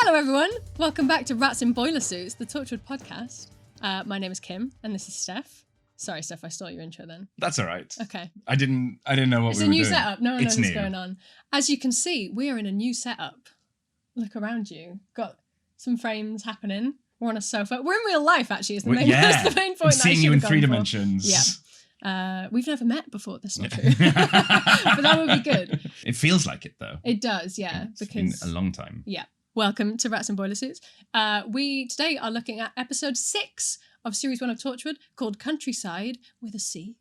Hello everyone, welcome back to Rats in Boilersuits, the Torchwood podcast. My name is Kim, and this is Steph. Sorry, Steph, I stole your intro then. That's all right. Okay. I didn't know what It's we a were new doing. setup. No one It's knows what's new. going on. As you can see, we are in a new setup. Look around you. Got some frames happening. We're on a sofa. We're in real life, actually, is the main, that's the main point. I'm seeing you in three for. dimensions. Yeah. We've never met before. That's not true. But that would be good. It feels like it, though. It does, yeah. It's been a long time. Yeah. Welcome to Rats and Boilersuits. We today are looking at episode 6 of series 1 of Torchwood called Countrycide with a C.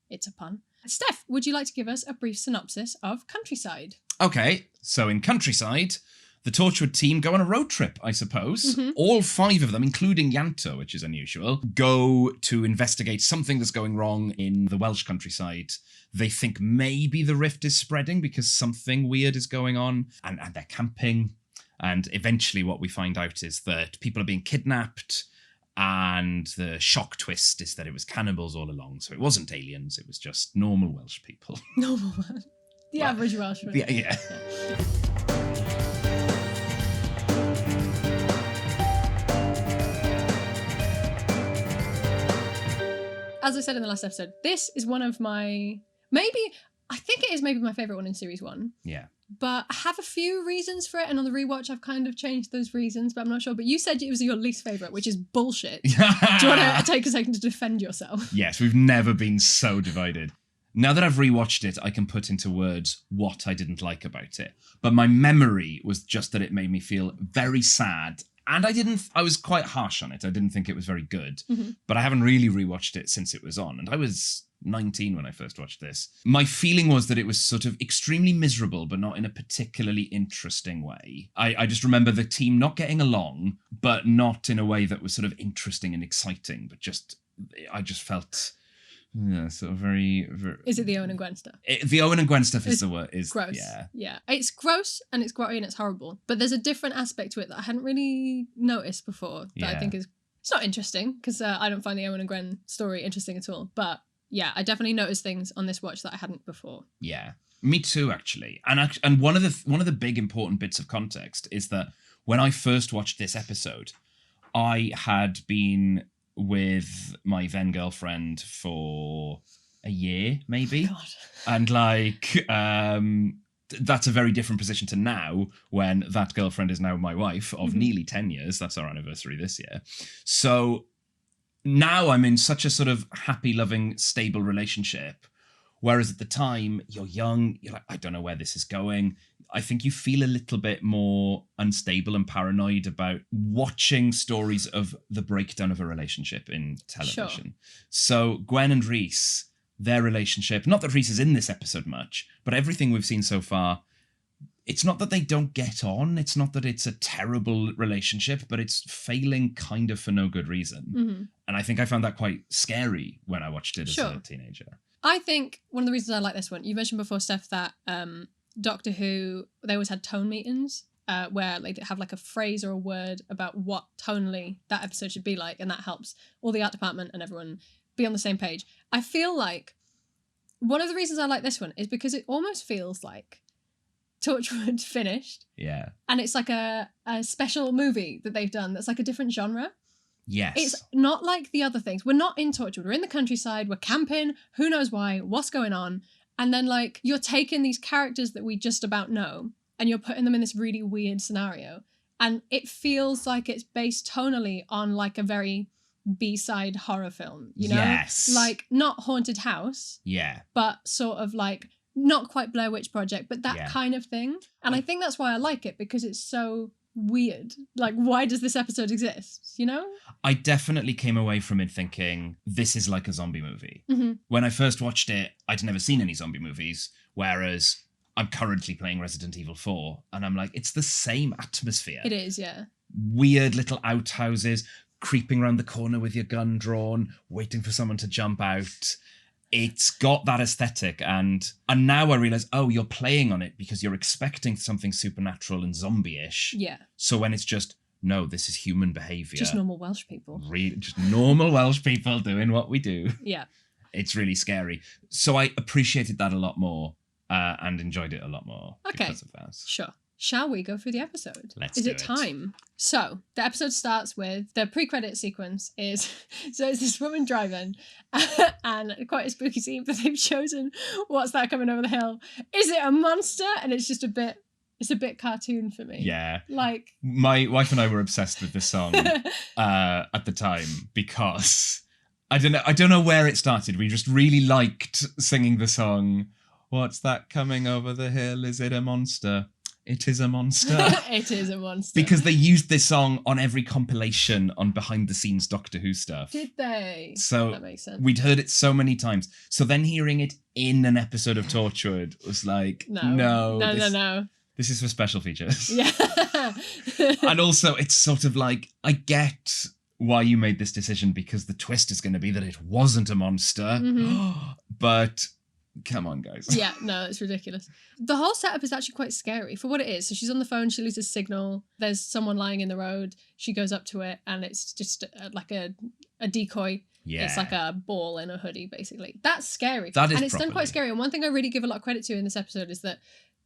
It's a pun. Steph, would you like to give us a brief synopsis of Countrycide? Okay, so in Countrycide, the Torchwood team go on a road trip, I suppose. Mm-hmm. All 5 of them, including Yanto, which is unusual, go to investigate something that's going wrong in the Welsh countryside. They think maybe the rift is spreading because something weird is going on, and they're camping. And eventually what we find out is that people are being kidnapped, and the shock twist is that it was cannibals all along. So it wasn't aliens, it was just normal Welsh people. Normal one. The average Welshman. Yeah. As I said in the last episode, this is one of my... I think it is maybe my favourite one in series 1. Yeah. But I have a few reasons for it, and on the rewatch I've kind of changed those reasons, but I'm not sure. But you said it was your least favourite, which is bullshit. Do you want to take a second to defend yourself? Yes, we've never been so divided. Now that I've rewatched it, I can put into words what I didn't like about it. But my memory was just that it made me feel very sad. And I was quite harsh on it. I didn't think it was very good. Mm-hmm. But I haven't really rewatched it since it was on. And I was 19 when I first watched this. My feeling was that it was sort of extremely miserable, but not in a particularly interesting way. I just remember the team not getting along, but not in a way that was sort of interesting and exciting, but I just felt... Yeah, sort of very... Is it the Owen and Gwen stuff? The Owen and Gwen stuff is the word. Is gross. Yeah. Yeah. It's gross and it's grotty and it's horrible. But there's a different aspect to it that I hadn't really noticed before that I think is... It's not interesting because I don't find the Owen and Gwen story interesting at all. But yeah, I definitely noticed things on this watch that I hadn't before. Yeah. Me too, actually. And one of the big important bits of context is that when I first watched this episode, I had been with my then girlfriend for a year, maybe. God. And that's a very different position to now when that girlfriend is now my wife of nearly 10 years. That's our anniversary this year. So now I'm in such a sort of happy, loving, stable relationship. Whereas at the time, you're young, you're like, I don't know where this is going. I think you feel a little bit more unstable and paranoid about watching stories of the breakdown of a relationship in television. Sure. So Gwen and Rhys, their relationship, not that Rhys is in this episode much, but everything we've seen so far, it's not that they don't get on, it's not that it's a terrible relationship, but it's failing kind of for no good reason. Mm-hmm. And I think I found that quite scary when I watched it as a teenager. I think one of the reasons I like this one, you mentioned before, Steph, that Doctor Who, they always had tone meetings where they have like a phrase or a word about what tonally that episode should be like, and that helps all the art department and everyone be on the same page. I feel like one of the reasons I like this one is because it almost feels like Torchwood finished. Yeah. And it's like a special movie that they've done that's like a different genre. Yes. It's not like the other things. We're not in Torchwood. We're in the countryside. We're camping. Who knows why? What's going on? And then, like, you're taking these characters that we just about know and you're putting them in this really weird scenario. And it feels like it's based tonally on, like, a very B-side horror film, you know? Yes. Like, not Haunted House. Yeah. But sort of, like, not quite Blair Witch Project, but that kind of thing. And I think that's why I like it, because it's so weird. Like, why does this episode exist, you know? I definitely came away from it thinking, this is like a zombie movie. Mm-hmm. When I first watched it, I'd never seen any zombie movies, whereas I'm currently playing Resident Evil 4, and I'm like, it's the same atmosphere. It is, yeah. Weird little outhouses, creeping around the corner with your gun drawn, waiting for someone to jump out. It's got that aesthetic, and now I realise, oh, you're playing on it because you're expecting something supernatural and zombie-ish. Yeah. So when it's just, no, this is human behaviour. Just normal Welsh people. Just normal Welsh people doing what we do. Yeah. It's really scary. So I appreciated that a lot more and enjoyed it a lot more because of that. Sure. shall we go through the episode? Let's Is do it it. time? So the episode starts with the pre-credit sequence is so it's this woman driving and quite a spooky scene, but they've chosen what's that coming over the hill? Is it a monster? And it's just a bit cartoon for me. Yeah. Like My wife and I were obsessed with this song at the time because I don't know where it started. We just really liked singing the song. What's that coming over the hill? Is it a monster? It is a monster. It is a monster. Because they used this song on every compilation on behind the scenes Doctor Who stuff. Did they? So that makes sense. we'd heard it so many times. So then hearing it in an episode of Torchwood was like, no. This is for special features. Yeah. And also it's sort of like, I get why you made this decision because the twist is going to be that it wasn't a monster. Mm-hmm. But come on, guys. Yeah, no, it's ridiculous. The whole setup is actually quite scary for what it is. So she's on the phone, she loses signal. There's someone lying in the road. She goes up to it and it's just like a decoy. Yeah. It's like a ball in a hoodie, basically. That's scary. That is and it's done properly. quite scary. And one thing I really give a lot of credit to in this episode is that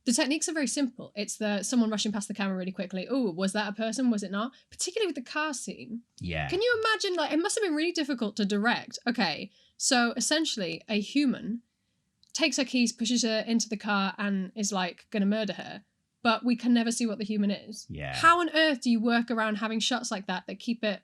the techniques are very simple. It's someone rushing past the camera really quickly. Oh, was that a person? Was it not? Particularly with the car scene. Yeah. Can you imagine, like, it must have been really difficult to direct. Okay, so essentially a human takes her keys, pushes her into the car and is like going to murder her. But we can never see what the human is. Yeah. How on earth do you work around having shots like that keep it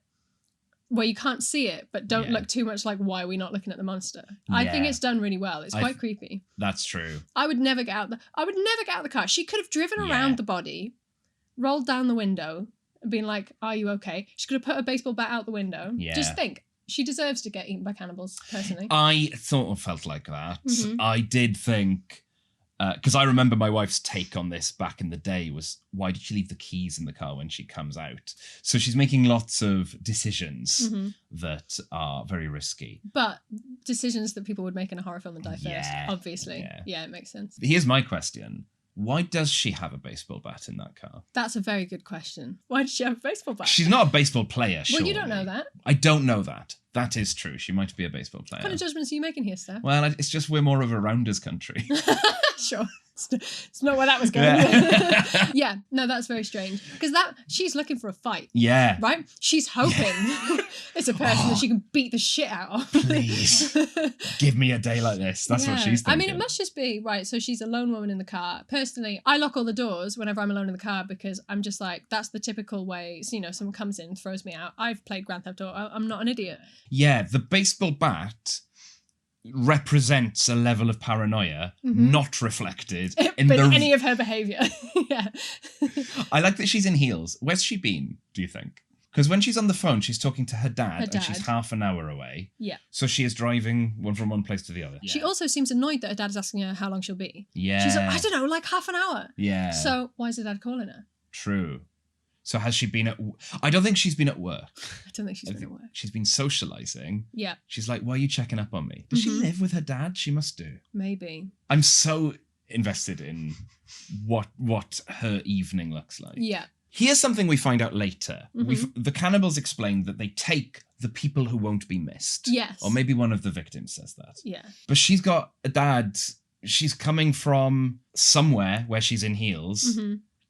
where you can't see it, but don't look too much like, why are we not looking at the monster? I think it's done really well. It's quite creepy. That's true. I would never get out the car. She could have driven around the body, rolled down the window, and been like, are you okay? She could have put a baseball bat out the window. Yeah. Just think. She deserves to get eaten by cannibals, personally. I sort of felt like that. Mm-hmm. I did think, because I remember my wife's take on this back in the day was, why did she leave the keys in the car when she comes out? So she's making lots of decisions that are very risky. But decisions that people would make in a horror film and die first, Yeah. obviously. Yeah, it makes sense. Here's my question. Why does she have a baseball bat in that car? That's a very good question. Why does she have a baseball bat? She's not a baseball player, surely. Well, you don't know that. I don't know that. That is true. She might be a baseball player. What kind of judgments are you making here, Steph? Well, it's just we're more of a rounders country. Sure. It's not where that was going. Yeah, no, that's very strange. Because she's looking for a fight. Yeah. Right? She's hoping it's a person that she can beat the shit out of. Please. Give me a day like this. That's what she's thinking. I mean, it must just be, right, so she's a lone woman in the car. Personally, I lock all the doors whenever I'm alone in the car because I'm just like, that's the typical way, someone comes in, throws me out. I've played Grand Theft Auto. I'm not an idiot. Yeah, the baseball bat represents a level of paranoia not reflected in any of her behaviour. Yeah. I like that she's in heels. Where's she been, do you think? Because when she's on the phone, she's talking to her dad, and she's half an hour away. Yeah. So she is driving from one place to the other. Yeah. She also seems annoyed that her dad is asking her how long she'll be. Yeah. She's like, I don't know, like half an hour. Yeah. So why is her dad calling her? True. So has she been I don't think she's been at work. I don't think she's been at work. She's been socialising. Yeah. She's like, why are you checking up on me? Does she live with her dad? She must do. Maybe. I'm so invested in what her evening looks like. Yeah. Here's something we find out later. The cannibals explain that they take the people who won't be missed. Yes. Or maybe one of the victims says that. Yeah. But she's got a dad. She's coming from somewhere where she's in heels.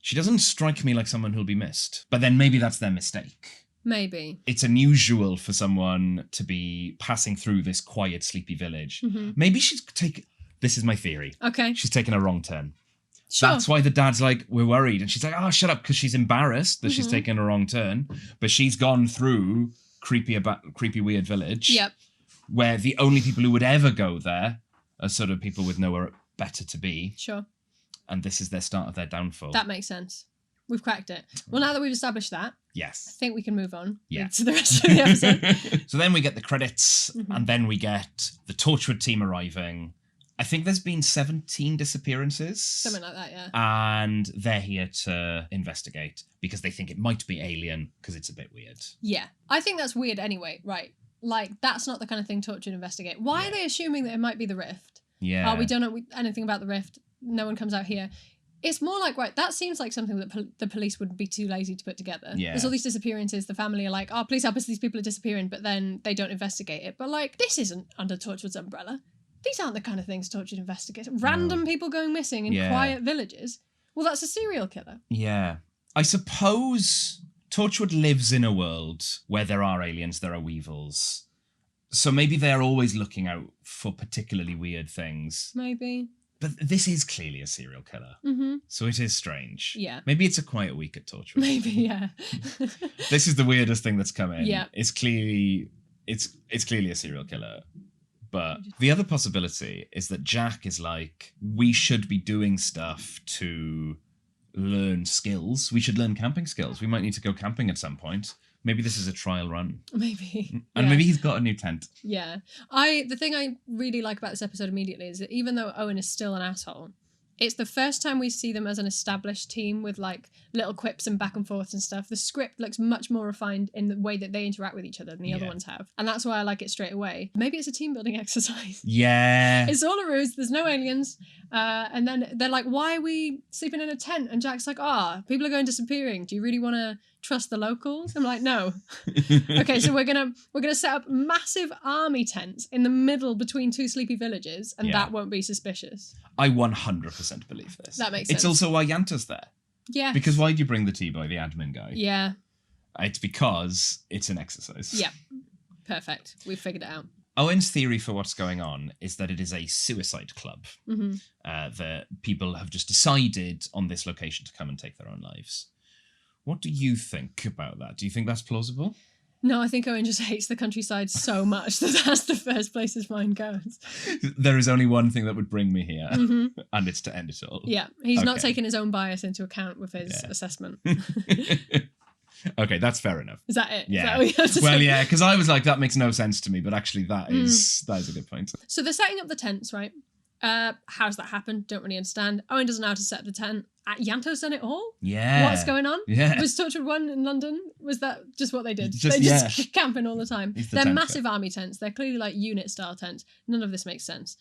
She doesn't strike me like someone who'll be missed. But then maybe that's their mistake. Maybe. It's unusual for someone to be passing through this quiet, sleepy village. Maybe she's this is my theory. Okay. She's taken a wrong turn. Sure. That's why the dad's like, we're worried. And she's like, oh, shut up, because she's embarrassed that she's taken a wrong turn. But she's gone through creepy, weird village. Yep. Where the only people who would ever go there are sort of people with nowhere better to be. Sure. And this is their start of their downfall. That makes sense. We've cracked it. Well, now that we've established that, I yes, think we can move on Yeah. to the rest of the episode. So then we get the credits, and then we get the Torchwood team arriving. I think there's been 17 disappearances. Something like that, yeah. And they're here to investigate because they think it might be alien because it's a bit weird. Yeah. I think that's weird anyway, right? Like, that's not the kind of thing Torchwood investigate. Why are they assuming that it might be the Rift? Yeah. We don't know anything about the Rift. No one comes out here. It's more like, right, that seems like something that the police would be too lazy to put together. Yeah. There's all these disappearances. The family are like, oh, please help us, these people are disappearing, but then they don't investigate it. But, like, this isn't under Torchwood's umbrella. These aren't the kind of things Torchwood investigates. Random people going missing in quiet villages. Well, that's a serial killer. Yeah. I suppose Torchwood lives in a world where there are aliens, there are weevils. So maybe they're always looking out for particularly weird things. Maybe. But this is clearly a serial killer. Mm-hmm. So it is strange. Yeah. Maybe it's a quiet week at Torchwood. Maybe, yeah. This is the weirdest thing that's come in. Yeah. It's clearly a serial killer. But the other possibility is that Jack is like, we should be doing stuff to learn skills. We should learn camping skills. We might need to go camping at some point. Maybe this is a trial run. Maybe. And maybe he's got a new tent. Yeah. The thing I really like about this episode immediately is that even though Owen is still an asshole, it's the first time we see them as an established team with like little quips and back and forth and stuff. The script looks much more refined in the way that they interact with each other than the other ones have. And that's why I like it straight away. Maybe it's a team building exercise. Yeah. It's all a ruse. There's no aliens. And then they're like, why are we sleeping in a tent? And Jack's like, people are going disappearing. Do you really want to trust the locals? I'm like, no. Okay, so we're gonna set up massive army tents in the middle between two sleepy villages, and that won't be suspicious. I 100% believe this. That makes sense. It's also why Yanta's there. Yeah. Because why do you bring the tea boy, the admin guy? Yeah. It's because it's an exercise. Yeah. Perfect. We've figured it out. Owen's theory for what's going on is that it is a suicide club. Mm-hmm. That people have just decided on this location to come and take their own lives. What do you think about that? Do you think that's plausible? No, I think Owen just hates the countryside so much that that's the first place his mind goes. There is only one thing that would bring me here, and it's to end it all. Yeah, he's not taking his own bias into account with his assessment. Okay, that's fair enough. Is that it? Yeah. Is that what you have to well, say? yeah, because I was like, that makes no sense to me, but actually that is a good point. So they're setting up the tents, right? How's that happen? Don't really understand. Owen doesn't know how to set up the tent. Yanto's done it all? Yeah. What's going on? Yeah. Was Torchwood 1 in London? Was that just what they did? Just- They just camping all the time. He's the They're tent massive army tents. They're clearly like unit style tents. None of this makes sense.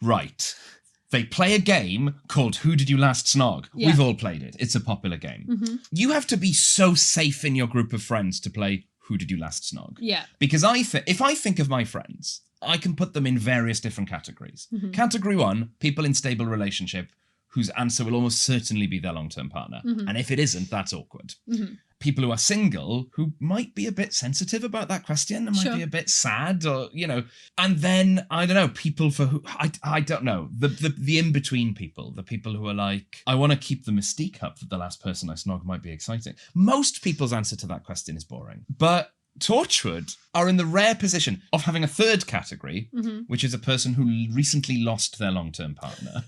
Right. They play a game called Who Did You Last Snog? Yeah. We've all played it. It's a popular game. Mm-hmm. You have to be so safe in your group of friends to play Who Did You Last Snog? Yeah. Because if I think of my friends, I can put them in various different categories. Mm-hmm. Category 1, people in stable relationship whose answer will almost certainly be their long-term partner. Mm-hmm. And if it isn't, that's awkward. Mm-hmm. People who are single, who might be a bit sensitive about that question and might be a bit sad, or, and then, I don't know, people for who, I don't know, the in-between people, the people who are like, I want to keep the mystique up that the last person I snog might be exciting. Most people's answer to that question is boring. But Torchwood are in the rare position of having a third category, which is a person who recently lost their long-term partner.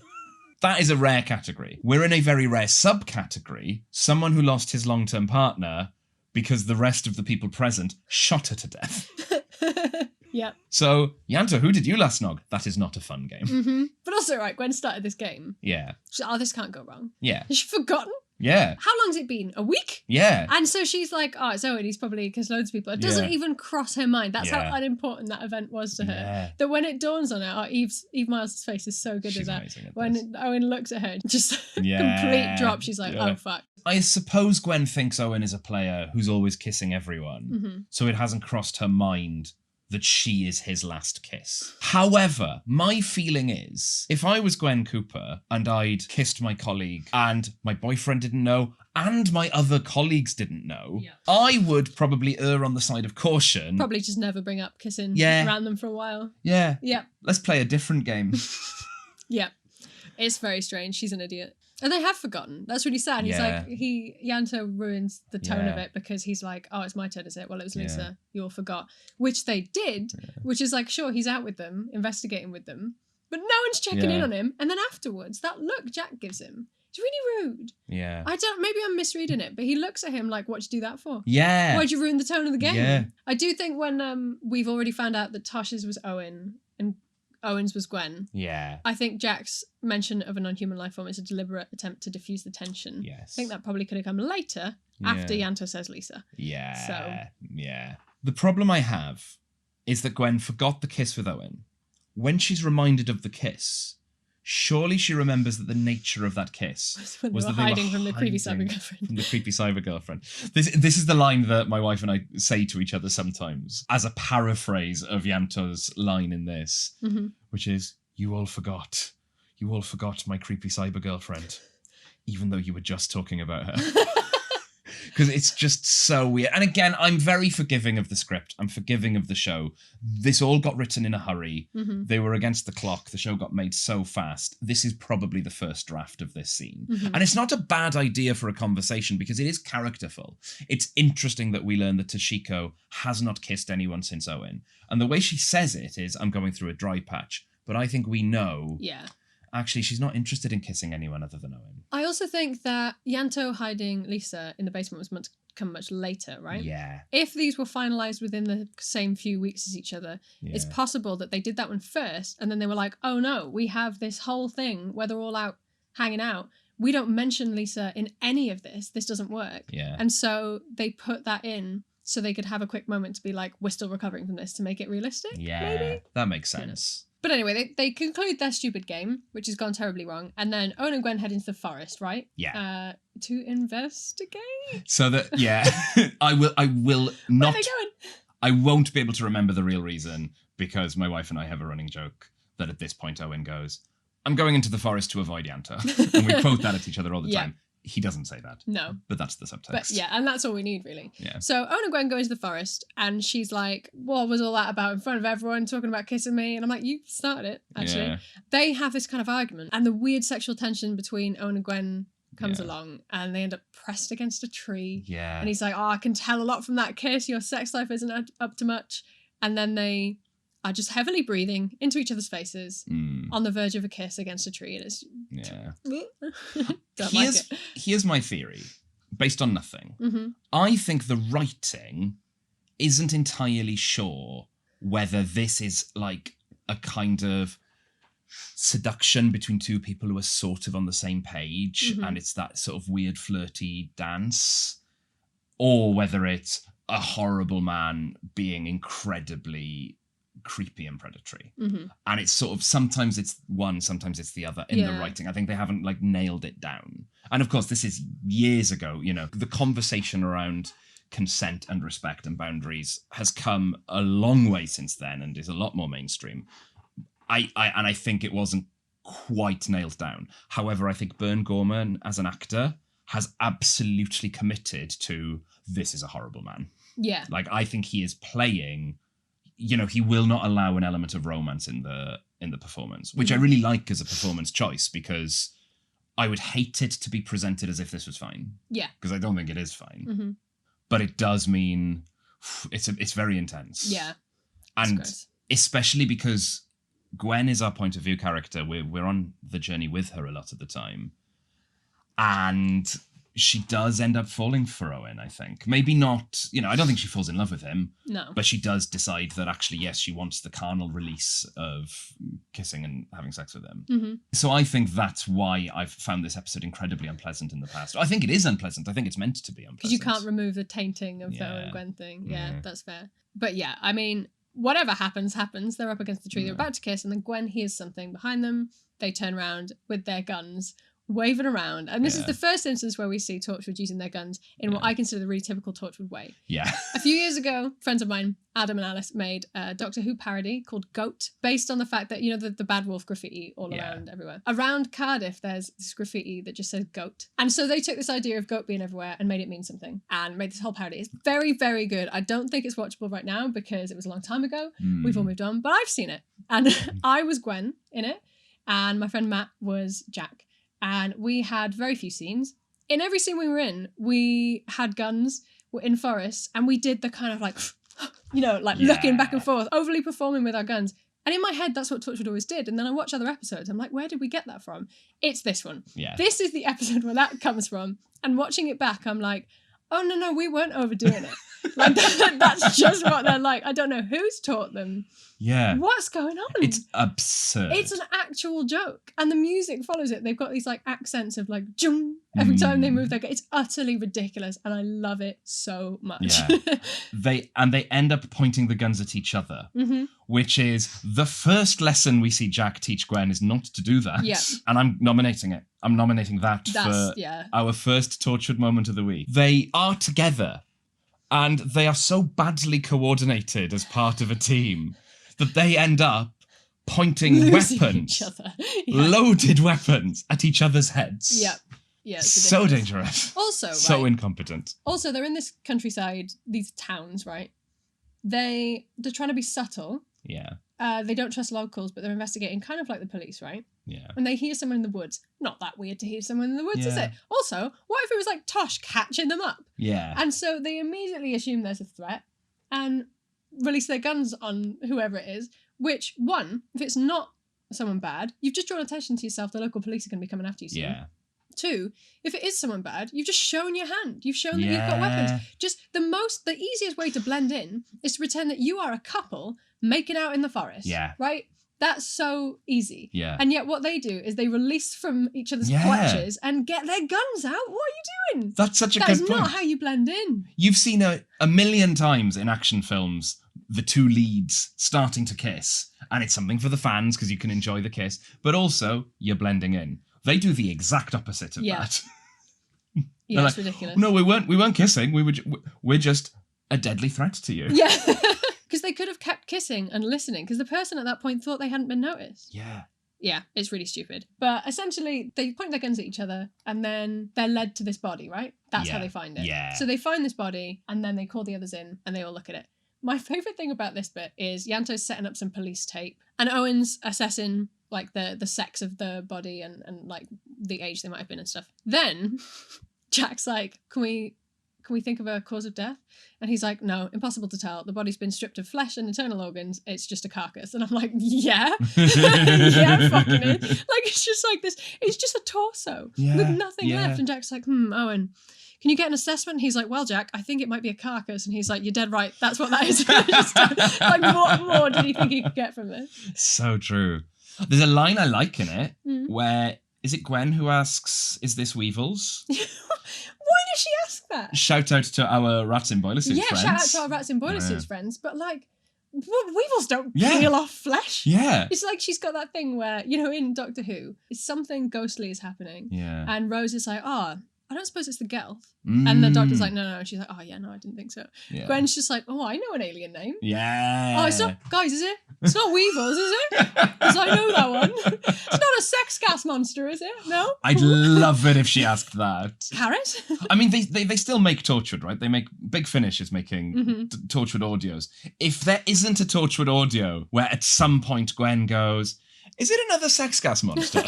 That is a rare category. We're in a very rare subcategory, someone who lost his long-term partner because the rest of the people present shot her to death. Yeah. So, Yanta, who did you last snog? That is not a fun game. Mm-hmm. But also, right, Gwen started this game. Yeah. She's like, this can't go wrong. Yeah. Has she forgotten? Yeah. How long's it been? A week? Yeah. And so she's like, it's Owen, he's probably, because loads of people, it doesn't even cross her mind. That's how unimportant that event was to her. Yeah. That when it dawns on her, Eve Miles' face is so good She's at that. amazing at When this. Owen looks at her, just complete drop, she's like, oh fuck. I suppose Gwen thinks Owen is a player who's always kissing everyone. So it hasn't crossed her mind that she is his last kiss. However, my feeling is, if I was Gwen Cooper and I'd kissed my colleague and my boyfriend didn't know and my other colleagues didn't know, I would probably err on the side of caution. Probably just never bring up kissing around them for a while. Yeah. Yeah. Let's play a different game. Yeah. It's very strange. She's an idiot. And they have forgotten. That's really sad. He's like, Yanto ruins the tone of it because he's like, it's my turn, is it? Well, it was Lisa. Yeah. You all forgot. Which they did, which is like, sure, he's out with them, investigating with them, but no one's checking in on him. And then afterwards, that look Jack gives him, it's really rude. Yeah. Maybe I'm misreading it, but he looks at him like, what'd you do that for? Yeah. Why'd you ruin the tone of the game? Yeah. I do think when we've already found out that Tosh's was Owen and Owen's was Gwen. Yeah. I think Jack's mention of a non-human life form is a deliberate attempt to diffuse the tension. Yes. I think that probably could have come later after Yanto says Lisa. Yeah. So. Yeah. The problem I have is that Gwen forgot the kiss with Owen. When she's reminded of the kiss, surely she remembers that the nature of that kiss was that they were hiding from the creepy cyber girlfriend. From the creepy cyber girlfriend. This is the line that my wife and I say to each other sometimes as a paraphrase of Yanto's line in this, which is, you all forgot my creepy cyber girlfriend. even though you were just talking about her. Because it's just so weird. And again, I'm very forgiving of the script. I'm forgiving of the show. This all got written in a hurry. Mm-hmm. They were against the clock. The show got made so fast. This is probably the first draft of this scene. Mm-hmm. And it's not a bad idea for a conversation because it is characterful. It's interesting that we learn that Toshiko has not kissed anyone since Owen. And the way she says it is, I'm going through a dry patch. But I think we know... Yeah. Actually, she's not interested in kissing anyone other than Owen. I also think that Yanto hiding Lisa in the basement was meant to come much later, right? Yeah. If these were finalised within the same few weeks as each other, it's possible that they did that one first, and then they were like, oh no, we have this whole thing where they're all out hanging out. We don't mention Lisa in any of this. This doesn't work. Yeah. And so they put that in so they could have a quick moment to be like, we're still recovering from this, to make it realistic, maybe? That makes sense. But anyway, they conclude their stupid game, which has gone terribly wrong. And then Owen and Gwen head into the forest, right? Yeah. To investigate? So that, I will not... Where are they going? I won't be able to remember the real reason because my wife and I have a running joke that at this point Owen goes, I'm going into the forest to avoid Yanta. And we quote that at each other all the time. He doesn't say that. No. But that's the subtext. But yeah, and that's all we need, really. Yeah. So Owen and Gwen go into the forest, and she's like, what was all that about in front of everyone, talking about kissing me? And I'm like, you started it, actually. Yeah. They have this kind of argument, and the weird sexual tension between Owen and Gwen comes along, and they end up pressed against a tree. Yeah. And he's like, I can tell a lot from that kiss. Your sex life isn't up to much. And then they are just heavily breathing into each other's faces on the verge of a kiss against a tree. And it's... Here's my theory, based on nothing. Mm-hmm. I think the writing isn't entirely sure whether this is like a kind of seduction between two people who are sort of on the same page, and it's that sort of weird flirty dance, or whether it's a horrible man being incredibly creepy and predatory. And it's sort of, sometimes it's one, sometimes it's the other in the writing. I think they haven't like nailed it down. And of course, this is years ago, you know, the conversation around consent and respect and boundaries has come a long way since then and is a lot more mainstream. I think it wasn't quite nailed down. However, I think Bern Gorman as an actor has absolutely committed to, this is a horrible man. Yeah. Like, I think he is playing, you know, he will not allow an element of romance in the performance, which I really like as a performance choice, because I would hate it to be presented as if this was fine. Yeah. Because I don't think it is fine. But it does mean it's very intense. Yeah. And especially because Gwen is our point of view character. We're on the journey with her a lot of the time. And she does end up falling for Owen, I think. Maybe not, you know, I don't think she falls in love with him. No. But she does decide that actually, yes, she wants the carnal release of kissing and having sex with him. So I think that's why I've found this episode incredibly unpleasant in the past. I think it is unpleasant. I think it's meant to be unpleasant. Because you can't remove the tainting of the Owen and Gwen thing. Yeah, that's fair. But yeah, I mean, whatever happens. They're up against the tree. They're about to kiss, and then Gwen hears something behind them. They turn around with their guns, waving around. And this is the first instance where we see Torchwood using their guns in what I consider the really typical Torchwood way. Yeah. A few years ago, friends of mine, Adam and Alice, made a Doctor Who parody called Goat, based on the fact that, you know, the bad wolf graffiti all around everywhere. Around Cardiff, there's this graffiti that just says goat. And so they took this idea of goat being everywhere and made it mean something and made this whole parody. It's very, very good. I don't think it's watchable right now because it was a long time ago. We've all moved on, but I've seen it. And I was Gwen in it, and my friend Matt was Jack. And we had very few scenes. In every scene we were in, we had guns, we're in forests, and we did the kind of like, you know, like looking back and forth, overly performing with our guns. And in my head, that's what Torchwood always did. And then I watch other episodes. I'm like, where did we get that from? It's this one. Yeah. This is the episode where that comes from. And watching it back, I'm like, oh, no, we weren't overdoing it. Like, that's just what they're like. I don't know who's taught them. Yeah. What's going on? It's absurd. It's an actual joke. And the music follows it. They've got these like accents of like, jum, every time they move their gun. It's utterly ridiculous. And I love it so much. Yeah. They end up pointing the guns at each other, which is the first lesson we see Jack teach Gwen is not to do that. Yeah. And I'm nominating it. I'm nominating that for our first Torchwood moment of the week. They are together and they are so badly coordinated as part of a team that they end up pointing losing weapons, each other. loaded weapons at each other's heads. Yeah. Yeah, it's So ridiculous. dangerous. Also, So right, incompetent. also, they're in this countryside, these towns, right? They're trying to be subtle. Yeah. They don't trust locals, but they're investigating kind of like the police, right? Yeah. When they hear someone in the woods, not that weird to hear someone in the woods, is Yeah. it? Also, what if it was like Tosh catching them up? Yeah. And so they immediately assume there's a threat and release their guns on whoever it is, which, one, if it's not someone bad, you've just drawn attention to yourself, the local police are going to be coming after you soon. Yeah. Two, if it is someone bad, you've just shown your hand. You've shown that you've got weapons. Just the easiest way to blend in is to pretend that you are a couple making out in the forest. Yeah. Right? That's so easy. Yeah. And yet what they do is they release from each other's clutches and get their guns out. What are you doing? That's such a That good is point. not how you blend in. You've seen a million times in action films the two leads starting to kiss, and it's something for the fans because you can enjoy the kiss, but also you're blending in. They do the exact opposite of that. Yeah, it's ridiculous. No, we weren't kissing. We're just a deadly threat to you. Yeah. Because they could have kept kissing and listening because the person at that point thought they hadn't been noticed. Yeah. Yeah, it's really stupid. But essentially, they point their guns at each other and then they're led to this body, right? That's how they find it. Yeah. So they find this body and then they call the others in and they all look at it. My favourite thing about this bit is Yanto's setting up some police tape and Owen's assessing like the sex of the body and like the age they might have been and stuff. Then Jack's like, can we think of a cause of death? And he's like, no, impossible to tell. The body's been stripped of flesh and internal organs. It's just a carcass. And I'm like, yeah. Yeah, fucking it. Like, it's just like this. It's just a torso with nothing left. And Jack's like, Owen, can you get an assessment? And he's like, well, Jack, I think it might be a carcass. And he's like, you're dead right. That's what that is. Just, like, what more did he think he could get from this? So true. There's a line I like in it where, is it Gwen who asks, is this Weevils? Why does she ask that? Shout out to our Rats in Boilersuits friends. Yeah, shout out to our Rats in Boilersuits friends. But like, Weevils don't peel off flesh. Yeah. It's like she's got that thing where, you know, in Doctor Who, something ghostly is happening. Yeah. And Rose is like, oh, I don't suppose it's the Gelth. And the Doctor's like, no. And she's like, oh, yeah, no, I didn't think so. Yeah. Gwen's just like, oh, I know an alien name. Yeah. Oh, it's not, guys, is it? It's not Weevils, is it? Because I know that one. It's not a sex gas monster, is it? No? I'd love it if she asked that. Carrot? I mean, they still make Torchwood, right? They make Big Finish is making Torchwood audios. If there isn't a Torchwood audio where at some point Gwen goes, is it another sex gas monster?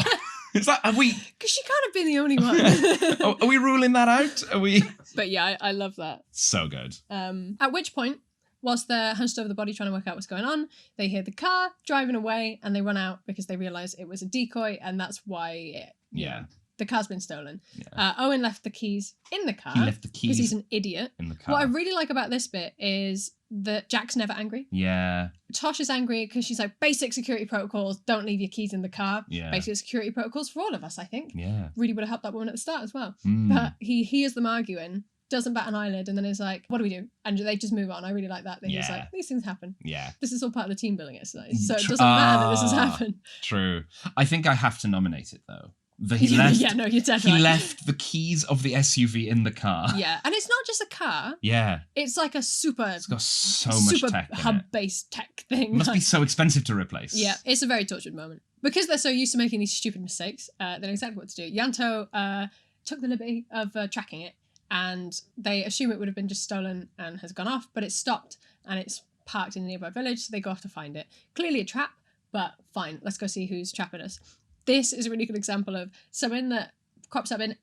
Is that, are we? Because she can't have been the only one. Are we ruling that out? Are we? But yeah, I love that. So good. At which point, whilst they're hunched over the body trying to work out what's going on, they hear the car driving away and they run out because they realise it was a decoy and that's why the car's been stolen. Yeah. Owen left the keys in the car. He left the keys because he's an idiot. In the car. What I really like about this bit is that Jack's never angry. Yeah. Tosh is angry because she's like, basic security protocols, don't leave your keys in the car. Yeah. Basic security protocols for all of us, I think. Yeah. Really would have helped that woman at the start as well. But he hears them arguing, doesn't bat an eyelid, and then is like, what do we do? And they just move on. I really like that. He's like, these things happen. Yeah. This is all part of the team building exercise. So it doesn't matter that this has happened. True. I think I have to nominate it though. He left, yeah, no, you're dead right. He left the keys of the SUV in the car. Yeah, and it's not just a car. Yeah. It's like a It's got so much tech in it. hub-based tech thing. It must be so expensive to replace. Yeah, it's a very Torchwood moment. Because they're so used to making these stupid mistakes, they know exactly what to do. Yanto took the liberty of tracking it, and they assume it would have been just stolen and has gone off, but it's stopped, and it's parked in a nearby village, so they go off to find it. Clearly a trap, but fine, let's go see who's trapping us. This is a really good example of something that crops up in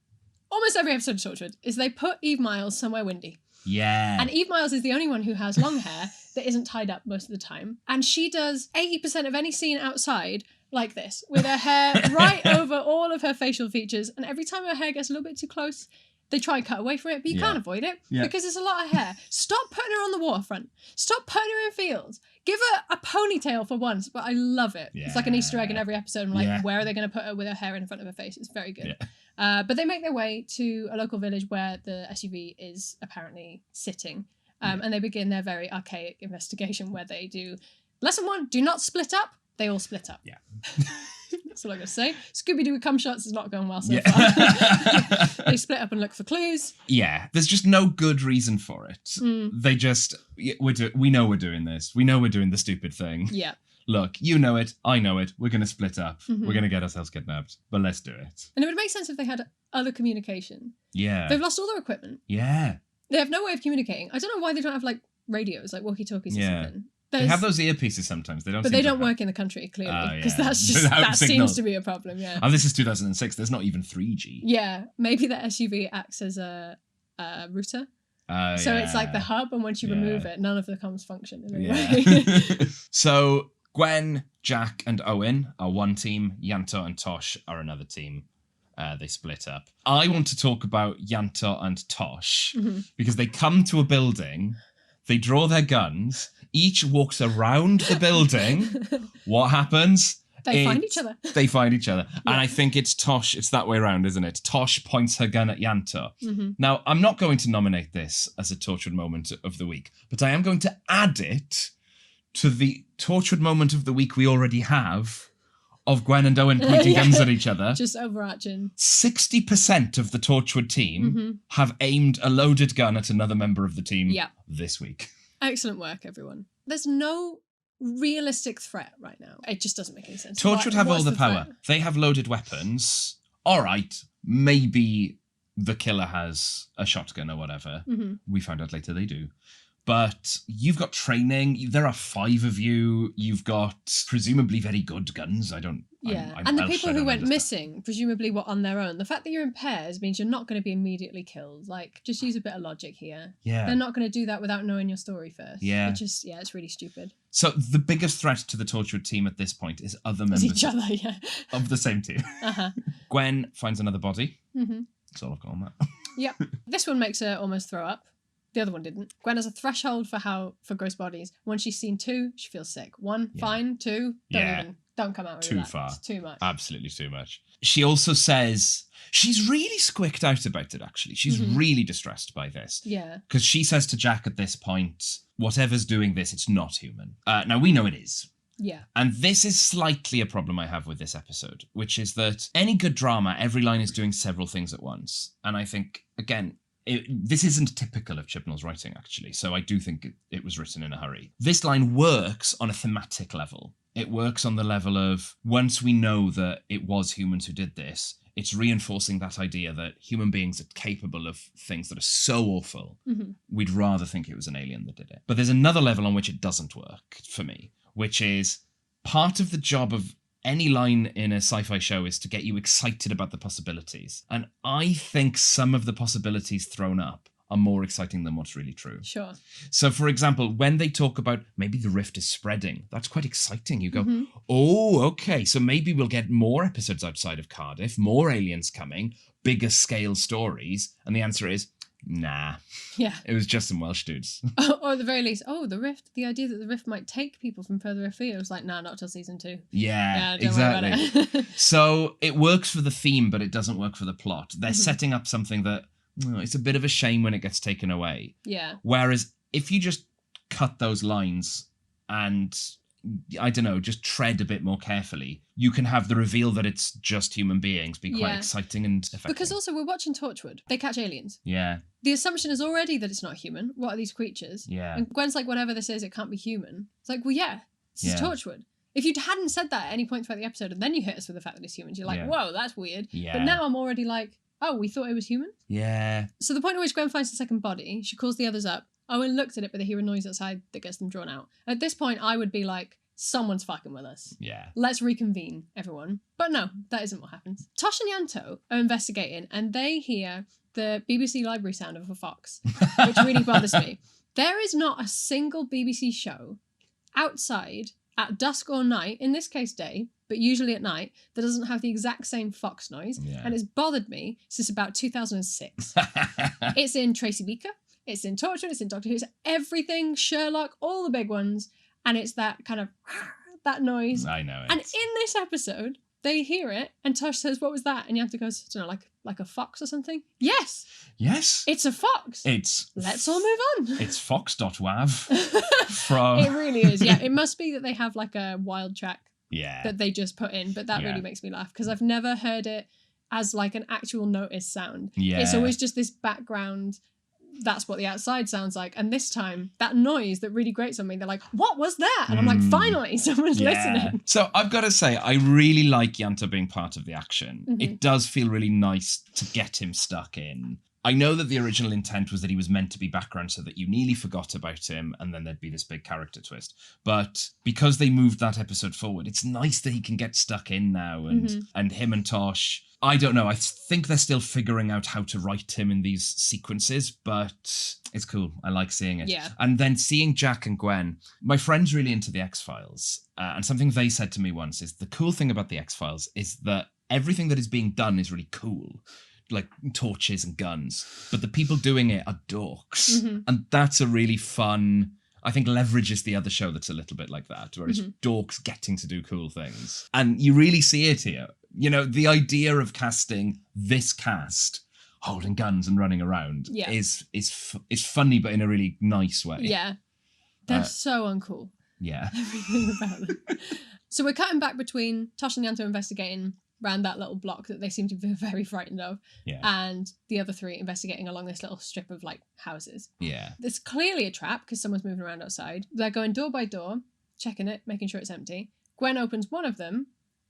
almost every episode of Torchwood, is they put Eve Miles somewhere windy. Yeah. And Eve Miles is the only one who has long hair that isn't tied up most of the time. And she does 80% of any scene outside like this, with her hair right over all of her facial features. And every time her hair gets a little bit too close, they try and cut away from it, but you can't avoid it because there's a lot of hair. Stop putting her on the waterfront. Stop putting her in fields. Give her a ponytail for once, but I love it. Yeah. It's like an Easter egg in every episode. I'm like, where are they going to put her with her hair in front of her face? It's very good. Yeah. But they make their way to a local village where the SUV is apparently sitting. And they begin their very archaic investigation where they do lesson 1, do not split up. They all split up. Yeah. That's all I'm going to say. Scooby-Doo with cum shots is not going well so far. They split up and look for clues. Yeah, there's just no good reason for it. They just, we know we're doing this. We know we're doing the stupid thing. Yeah. look, you know it, I know it, we're going to split up, Mhm. we're going to get ourselves kidnapped, but let's do it. And it would make sense if they had other communication. Yeah. They've lost all their equipment. Yeah. They have no way of communicating. I don't know why they don't have like radios, like walkie-talkies or something. They have those earpieces sometimes. They don't. But seem they to don't have... work in the country, clearly, because yeah. that's just that seems to be a problem. Yeah. And this is 2006. There's not even 3G. Yeah, maybe the SUV acts as a router. So it's like the hub, and once you remove it, none of the comms function in any way. So Gwen, Jack, and Owen are one team. Yanto and Tosh are another team. They split up. I want to talk about Yanto and Tosh because they come to a building, they draw their guns, each walks around the building. What happens? They find each other. They find each other. Yeah. And I think it's Tosh, it's that way around, isn't it? Tosh points her gun at Yanto. Now, I'm not going to nominate this as a Torchwood moment of the week, but I am going to add it to the Torchwood moment of the week we already have of Gwen and Owen pointing guns at each other. Just overarching. 60% of the Torchwood team have aimed a loaded gun at another member of the team this week. Excellent work, everyone. There's no realistic threat right now. It just doesn't make any sense. Torchwood have all the power. Threat? They have loaded weapons. All right, maybe the killer has a shotgun or whatever. We found out later they do. But you've got training. There are 5 of you. You've got presumably very good guns. I'm and the people who went missing presumably were on their own. The fact that you're in pairs means you're not going to be immediately killed. Like, just use a bit of logic here. Yeah. They're not going to do that without knowing your story first. Yeah. It's really stupid. So the biggest threat to the Torchwood team at this point is other members each other, of the same team. Gwen finds another body. That's all I've got on that. Yep. This one makes her almost throw up. The other one didn't. Gwen has a threshold for gross bodies. Once she's seen 2, she feels sick. 1, fine. 2, don't come out with that. Too far. It's too much. Absolutely too much. She also says she's really squicked out about it, actually. She's really distressed by this. Yeah. Because she says to Jack at this point, whatever's doing this, it's not human. Now, we know it is. Yeah. And this is slightly a problem I have with this episode, which is that any good drama, every line is doing several things at once. And I think, again, this isn't typical of Chibnall's writing, actually, so I do think it was written in a hurry. This line works on a thematic level. It works on the level of, once we know that it was humans who did this, it's reinforcing that idea that human beings are capable of things that are so awful, we'd rather think it was an alien that did it. But there's another level on which it doesn't work, for me, which is part of the job of any line in a sci-fi show is to get you excited about the possibilities. And I think some of the possibilities thrown up are more exciting than what's really true. Sure. So, for example, when they talk about maybe the rift is spreading, that's quite exciting. You go, oh, okay, so maybe we'll get more episodes outside of Cardiff, more aliens coming, bigger scale stories. And the answer is, nah. Yeah. It was just some Welsh dudes. Or at the very least, the rift, the idea that the rift might take people from further afield. It was like, nah, not till season 2. Yeah, don't worry about it. So it works for the theme, but it doesn't work for the plot. They're setting up something that, it's a bit of a shame when it gets taken away. Yeah. Whereas if you just cut those lines and, I don't know, just tread a bit more carefully, you can have the reveal that it's just human beings be quite exciting and effective. Because also we're watching Torchwood. They catch aliens. Yeah. The assumption is already that it's not human. What are these creatures? Yeah. And Gwen's like, whatever this is, it can't be human. It's like, well, yeah, this is Torchwood. If you hadn't said that at any point throughout the episode and then you hit us with the fact that it's humans, you're like, whoa, that's weird. Yeah. But now I'm already like, oh, we thought it was human? Yeah. So the point at which Gwen finds the second body, she calls the others up. Owen looked at it, but they hear a noise outside that gets them drawn out. At this point, I would be like, someone's fucking with us. Yeah. Let's reconvene, everyone. But no, that isn't what happens. Tosh and Yanto are investigating, and they hear the BBC library sound of a fox, which really bothers me. There is not a single BBC show outside at dusk or night, in this case day, but usually at night, that doesn't have the exact same fox noise. Yeah. And it's bothered me since about 2006. It's in Tracy Beaker, it's in Torchwood, it's in Doctor Who, it's everything, Sherlock, all the big ones. And it's that kind of, that noise. I know it. And in this episode, they hear it, and Tosh says, what was that? And Yanto goes, I don't know, like a fox or something? Yes. Yes. It's a fox. Let's all move on. It's fox.wav from... It really is, yeah. It must be that they have like a wild track that they just put in, but that really makes me laugh, because I've never heard it as like an actual notice sound. Yeah. It's always just this background that's what the outside sounds like. And this time, that noise that really grates on me, they're like, what was that? And I'm like, finally, someone's listening. So I've got to say, I really like Yanta being part of the action. Mm-hmm. It does feel really nice to get him stuck in. I know that the original intent was that he was meant to be background so that you nearly forgot about him and then there'd be this big character twist. But because they moved that episode forward, it's nice that he can get stuck in now and him and Tosh. I don't know. I think they're still figuring out how to write him in these sequences, but it's cool. I like seeing it. Yeah. And then seeing Jack and Gwen. My friend's really into the X-Files. And something they said to me once is the cool thing about the X-Files is that everything that is being done is really cool. Like torches and guns, but the people doing it are dorks. And that's a really fun, I think, leverages the other show that's a little bit like that, where it's dorks getting to do cool things. And you really see it here. You know, the idea of casting this cast holding guns and running around is funny, but in a really nice way. Yeah. They're so uncool. Yeah. Everything about them. So we're cutting back between Tosh and Yanta investigating around that little block that they seem to be very frightened of, and the other three investigating along this little strip of like houses. Yeah. There's clearly a trap because someone's moving around outside. They're going door by door, checking it, making sure it's empty. Gwen opens one of them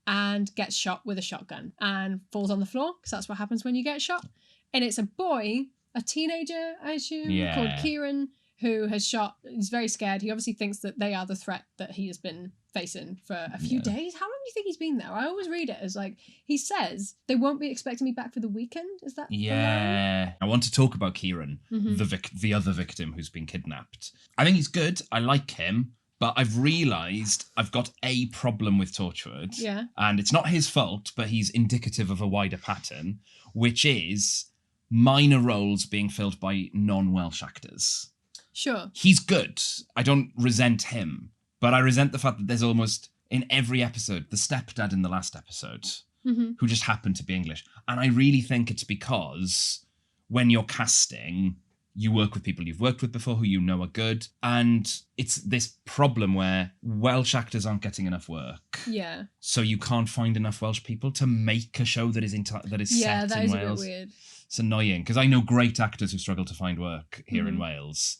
and gets shot with a shotgun and falls on the floor because that's what happens when you get shot. And it's a boy, a teenager, I assume, called Kieran, who has shot. He's very scared. He obviously thinks that they are the threat that he has been facing for a few days. How long do you think he's been there? I always read it as like, he says they won't be expecting me back for the weekend. Is that the line? I want to talk about Kieran, the other victim who's been kidnapped. I think he's good. I like him, but I've realised I've got a problem with Torchwood. Yeah. And it's not his fault, but he's indicative of a wider pattern, which is minor roles being filled by non-Welsh actors. Sure. He's good. I don't resent him, but I resent the fact that there's almost, in every episode, the stepdad in the last episode, who just happened to be English. And I really think it's because when you're casting, you work with people you've worked with before who you know are good. And it's this problem where Welsh actors aren't getting enough work. Yeah. So you can't find enough Welsh people to make a show that is set in Wales. Yeah, that is a bit weird. It's annoying because I know great actors who struggle to find work here in Wales.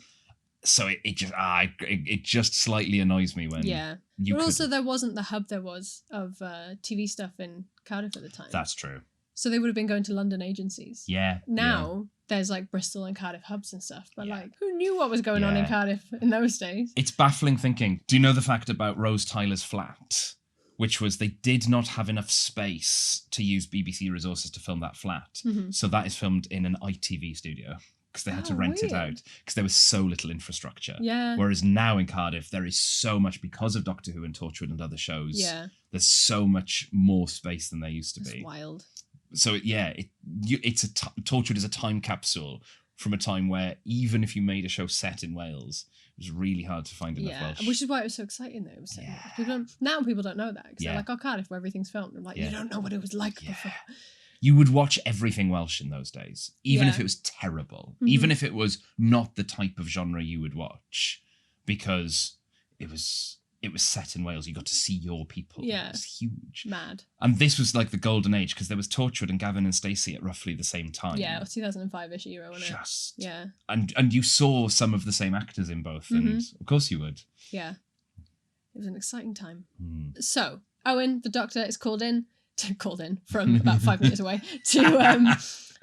So it just slightly annoys me when but also there wasn't the hub there was of TV stuff in Cardiff at the time. That's true. So they would have been going to London agencies. Yeah. Now there's like Bristol and Cardiff hubs and stuff, but like who knew what was going on in Cardiff in those days? It's baffling thinking. Do you know the fact about Rose Tyler's flat? Which was they did not have enough space to use BBC resources to film that flat. So that is filmed in an ITV studio. Because they had to rent it out because there was so little infrastructure. Yeah. Whereas now in Cardiff, there is so much because of Doctor Who and Torchwood and other shows. Yeah. There's so much more space than there used to be. It's wild. So Torchwood is a time capsule from a time where even if you made a show set in Wales, it was really hard to find enough Welsh. Which is why it was so exciting that it was set. Now people don't know that because they're like, oh, Cardiff, where everything's filmed. I'm like, you don't know what it was like before. You would watch everything Welsh in those days, even if it was terrible, even if it was not the type of genre you would watch, because it was set in Wales. You got to see your people. Yeah. It was huge. Mad. And this was like the golden age because there was Torchwood and Gavin and Stacey at roughly the same time. Yeah, it was 2005-ish era, wasn't it? Yeah. And you saw some of the same actors in both, and of course you would. Yeah. It was an exciting time. So, Owen, the doctor, is called in from about 5 minutes away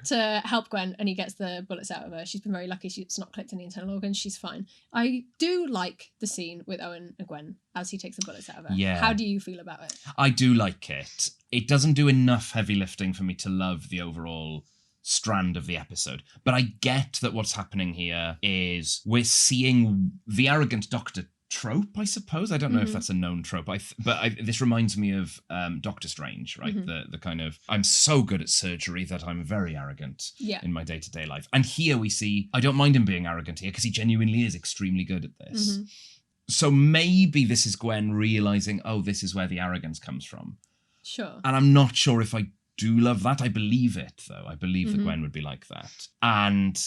to help Gwen, and he gets the bullets out of her. She's been very lucky. It's not clipped any internal organs. She's fine. I do like the scene with Owen and Gwen as he takes the bullets out of her. Yeah. How do you feel about it? I do like it. It doesn't do enough heavy lifting for me to love the overall strand of the episode. But I get that what's happening here is we're seeing the arrogant doctor trope, I suppose. I don't know if that's a known trope, this reminds me of Doctor Strange, right? The kind of, I'm so good at surgery that I'm very arrogant in my day-to-day life. And here we see, I don't mind him being arrogant here because he genuinely is extremely good at this. So maybe this is Gwen realising, oh, this is where the arrogance comes from. Sure. And I'm not sure if I do love that. I believe it, though. I believe that Gwen would be like that. And,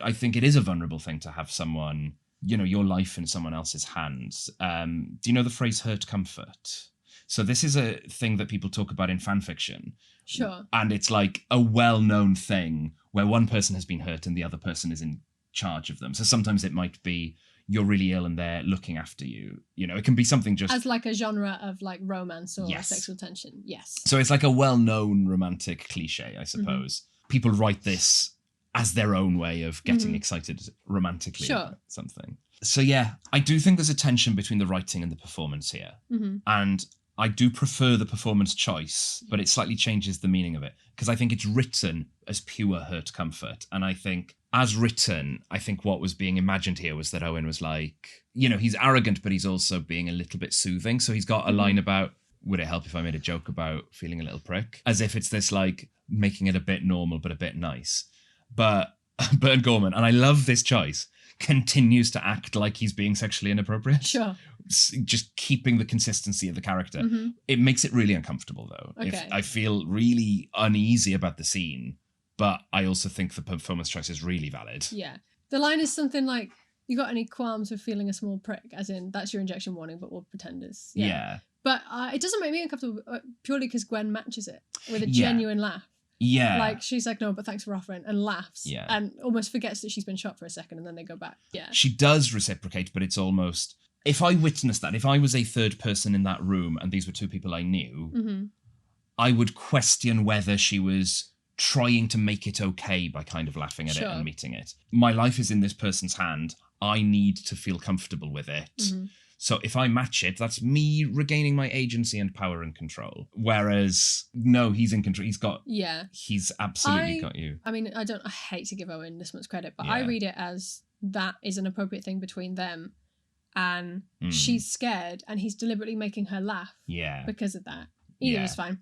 I think it is a vulnerable thing to have someone, your life in someone else's hands. Do you know the phrase hurt comfort? So this is a thing that people talk about in fan fiction. Sure. And it's like a well-known thing where one person has been hurt and the other person is in charge of them. So sometimes it might be you're really ill and they're looking after you. You know, it can be something just... As like a genre of like romance or Yes. sexual tension. Yes. So it's like a well-known romantic cliche, I suppose. People write this as their own way of getting excited romantically about something. So yeah, I do think there's a tension between the writing and the performance here. And I do prefer the performance choice, but it slightly changes the meaning of it. Because I think it's written as pure hurt comfort. And I think, as written, I think what was being imagined here was that Owen was like, you know, he's arrogant, but he's also being a little bit soothing. So he's got a line about, would it help if I made a joke about feeling a little prick? As if it's this like, making it a bit normal, but a bit nice. But Burn Gorman, and I love this choice, continues to act like he's being sexually inappropriate. Sure. Just keeping the consistency of the character. It makes it really uncomfortable, though. Okay. I feel really uneasy about the scene, but I also think the performance choice is really valid. Yeah. The line is something like, you got any qualms with feeling a small prick? As in, that's your injection warning, but we'll pretend it's... Yeah. But it doesn't make me uncomfortable purely because Gwen matches it with a genuine laugh. Yeah. Like, she's like, no, but thanks for offering, and laughs. Yeah. And almost forgets that she's been shot for a second, and then they go back. Yeah. She does reciprocate, but it's almost... If I witnessed that, if I was a third person in that room and these were two people I knew, I would question whether she was trying to make it okay by kind of laughing at it and meeting it. My life is in this person's hand. I need to feel comfortable with it. So if I match it, that's me regaining my agency and power and control. Whereas, no, he's in control. He's absolutely got you. I mean, I hate to give Owen this much credit, but I read it as that is an appropriate thing between them, and she's scared and he's deliberately making her laugh because of that. Either is fine.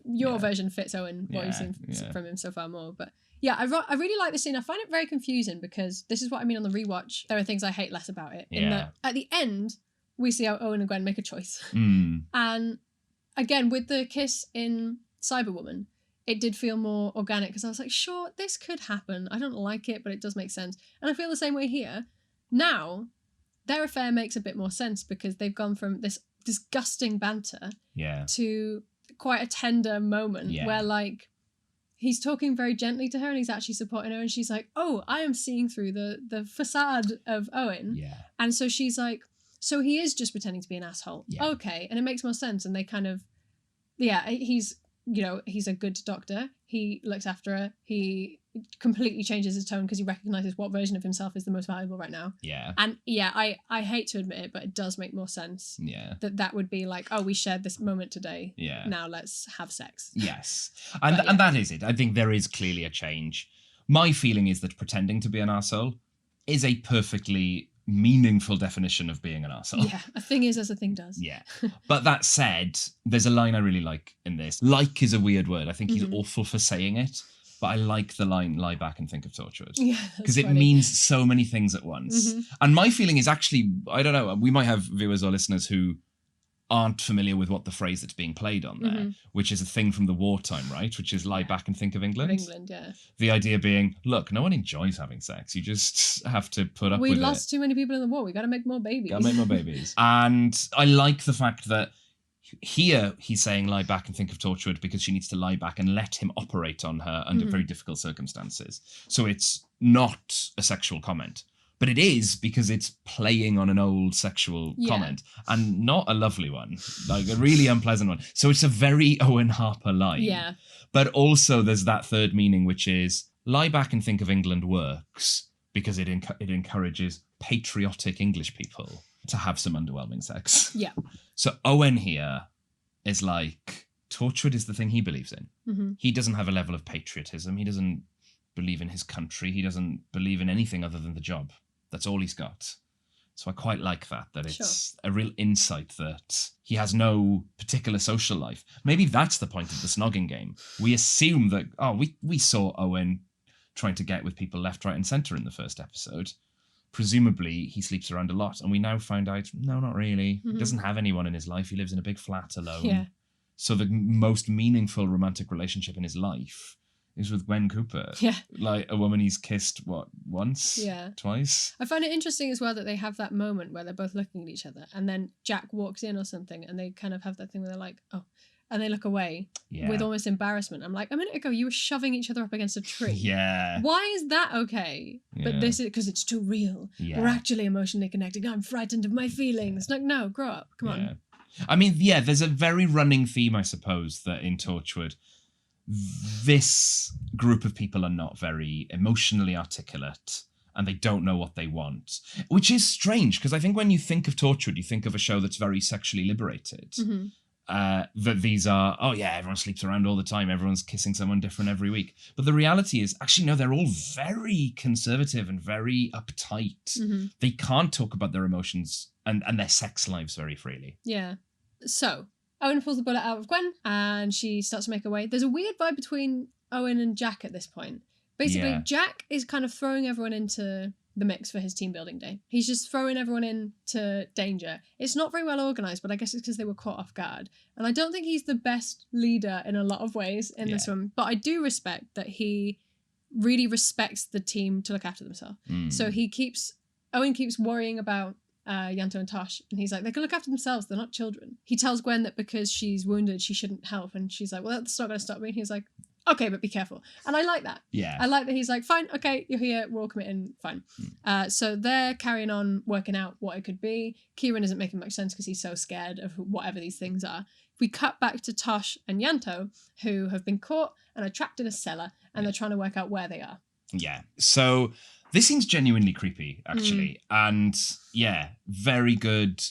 Your version fits Owen, what you've seen from him so far more. But yeah, I really like the scene. I find it very confusing because this is what I mean on the rewatch. There are things I hate less about it. In that at the end, we see how Owen and Gwen make a choice. And again, with the kiss in Cyberwoman, it did feel more organic because I was like, sure, this could happen. I don't like it, but it does make sense. And I feel the same way here. Now, their affair makes a bit more sense because they've gone from this disgusting banter to quite a tender moment where like he's talking very gently to her and he's actually supporting her and she's like, oh, I am seeing through the facade of Owen. And so she's like, so he is just pretending to be an asshole. Okay. And it makes more sense. And they kind of, he's, you know, he's a good doctor. He looks after her. He completely changes his tone because he recognizes what version of himself is the most valuable right now. And I hate to admit it, but it does make more sense. That would be like, oh, we shared this moment today. Now let's have sex. Yes. And that is it. I think there is clearly a change. My feeling is that pretending to be an arsehole is a perfectly meaningful definition of being an arsehole. Yeah, a thing is as a thing does. But that said, there's a line I really like in this. Like is a weird word. I think he's awful for saying it, but I like the line, lie back and think of Torchwood. Because it means so many things at once. And my feeling is actually, I don't know, we might have viewers or listeners who aren't familiar with what the phrase that's being played on there, which is a thing from the wartime, right? Which is lie back and think of England. The idea being, look, no one enjoys having sex. You just have to put up with it. We lost too many people in the war. We got to make more babies. And I like the fact that here he's saying lie back and think of Torchwood because she needs to lie back and let him operate on her under very difficult circumstances. So it's not a sexual comment. But it is because it's playing on an old sexual comment and not a lovely one, like a really unpleasant one. So it's a very Owen Harper line. But also there's that third meaning, which is lie back and think of England works because it encourages patriotic English people to have some underwhelming sex. So Owen here is like, Torchwood is the thing he believes in. He doesn't have a level of patriotism. He doesn't believe in his country. He doesn't believe in anything other than the job. That's all he's got. So I quite like that it's a real insight that he has no particular social life. Maybe that's the point of the snogging game. We assume that, we saw Owen trying to get with people left, right and centre in the first episode. Presumably he sleeps around a lot and we now find out, no, not really. He doesn't have anyone in his life. He lives in a big flat alone. So the most meaningful romantic relationship in his life is with Gwen Cooper. Like a woman he's kissed, once? Twice? I find it interesting as well that they have that moment where they're both looking at each other and then Jack walks in or something and they kind of have that thing where they're like, oh. and they look away with almost embarrassment. I'm like, a minute ago you were shoving each other up against a tree. Yeah. Why is that okay? Yeah. But this is because it's too real. Yeah. We're actually emotionally connected. I'm frightened of my feelings. Like, no, grow up. Come on. I mean, there's a very running theme, I suppose, that in Torchwood, this group of people are not very emotionally articulate and they don't know what they want, which is strange because I think when you think of Torchwood, you think of a show that's very sexually liberated. Mm-hmm. That these are, everyone sleeps around all the time, everyone's kissing someone different every week. But the reality is, actually, no, they're all very conservative and very uptight. Mm-hmm. They can't talk about their emotions and their sex lives very freely. Yeah. So, Owen pulls the bullet out of Gwen and she starts to make her way. There's a weird vibe between Owen and Jack at this point. Basically, Jack is kind of throwing everyone into the mix for his team building day. He's just throwing everyone into danger. It's not very well organised, but I guess it's because they were caught off guard. And I don't think he's the best leader in a lot of ways in this one, but I do respect that he really respects the team to look after themselves. So Owen keeps worrying about Yanto and Tosh, and he's like, they can look after themselves, they're not children. He tells Gwen that because she's wounded, she shouldn't help, and she's like, well, that's not going to stop me. And he's like, okay, but be careful. And I like that. Yeah. I like that he's like, fine, okay, you're here, we're all committing, fine. So they're carrying on working out what it could be. Kieran isn't making much sense because he's so scared of whatever these things are. We cut back to Tosh and Yanto, who have been caught and are trapped in a cellar, and they're trying to work out where they are. Yeah. So this seems genuinely creepy, actually. And yeah, very good.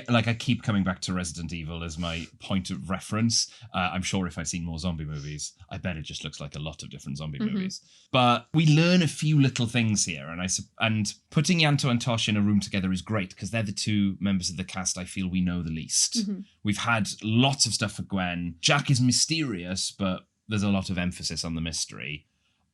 Like, I keep coming back to Resident Evil as my point of reference. I'm sure if I'd seen more zombie movies, I bet it just looks like a lot of different zombie movies. But we learn a few little things here, and putting Yanto and Tosh in a room together is great because they're the two members of the cast I feel we know the least. We've had lots of stuff for Gwen. Jack is mysterious, but there's a lot of emphasis on the mystery.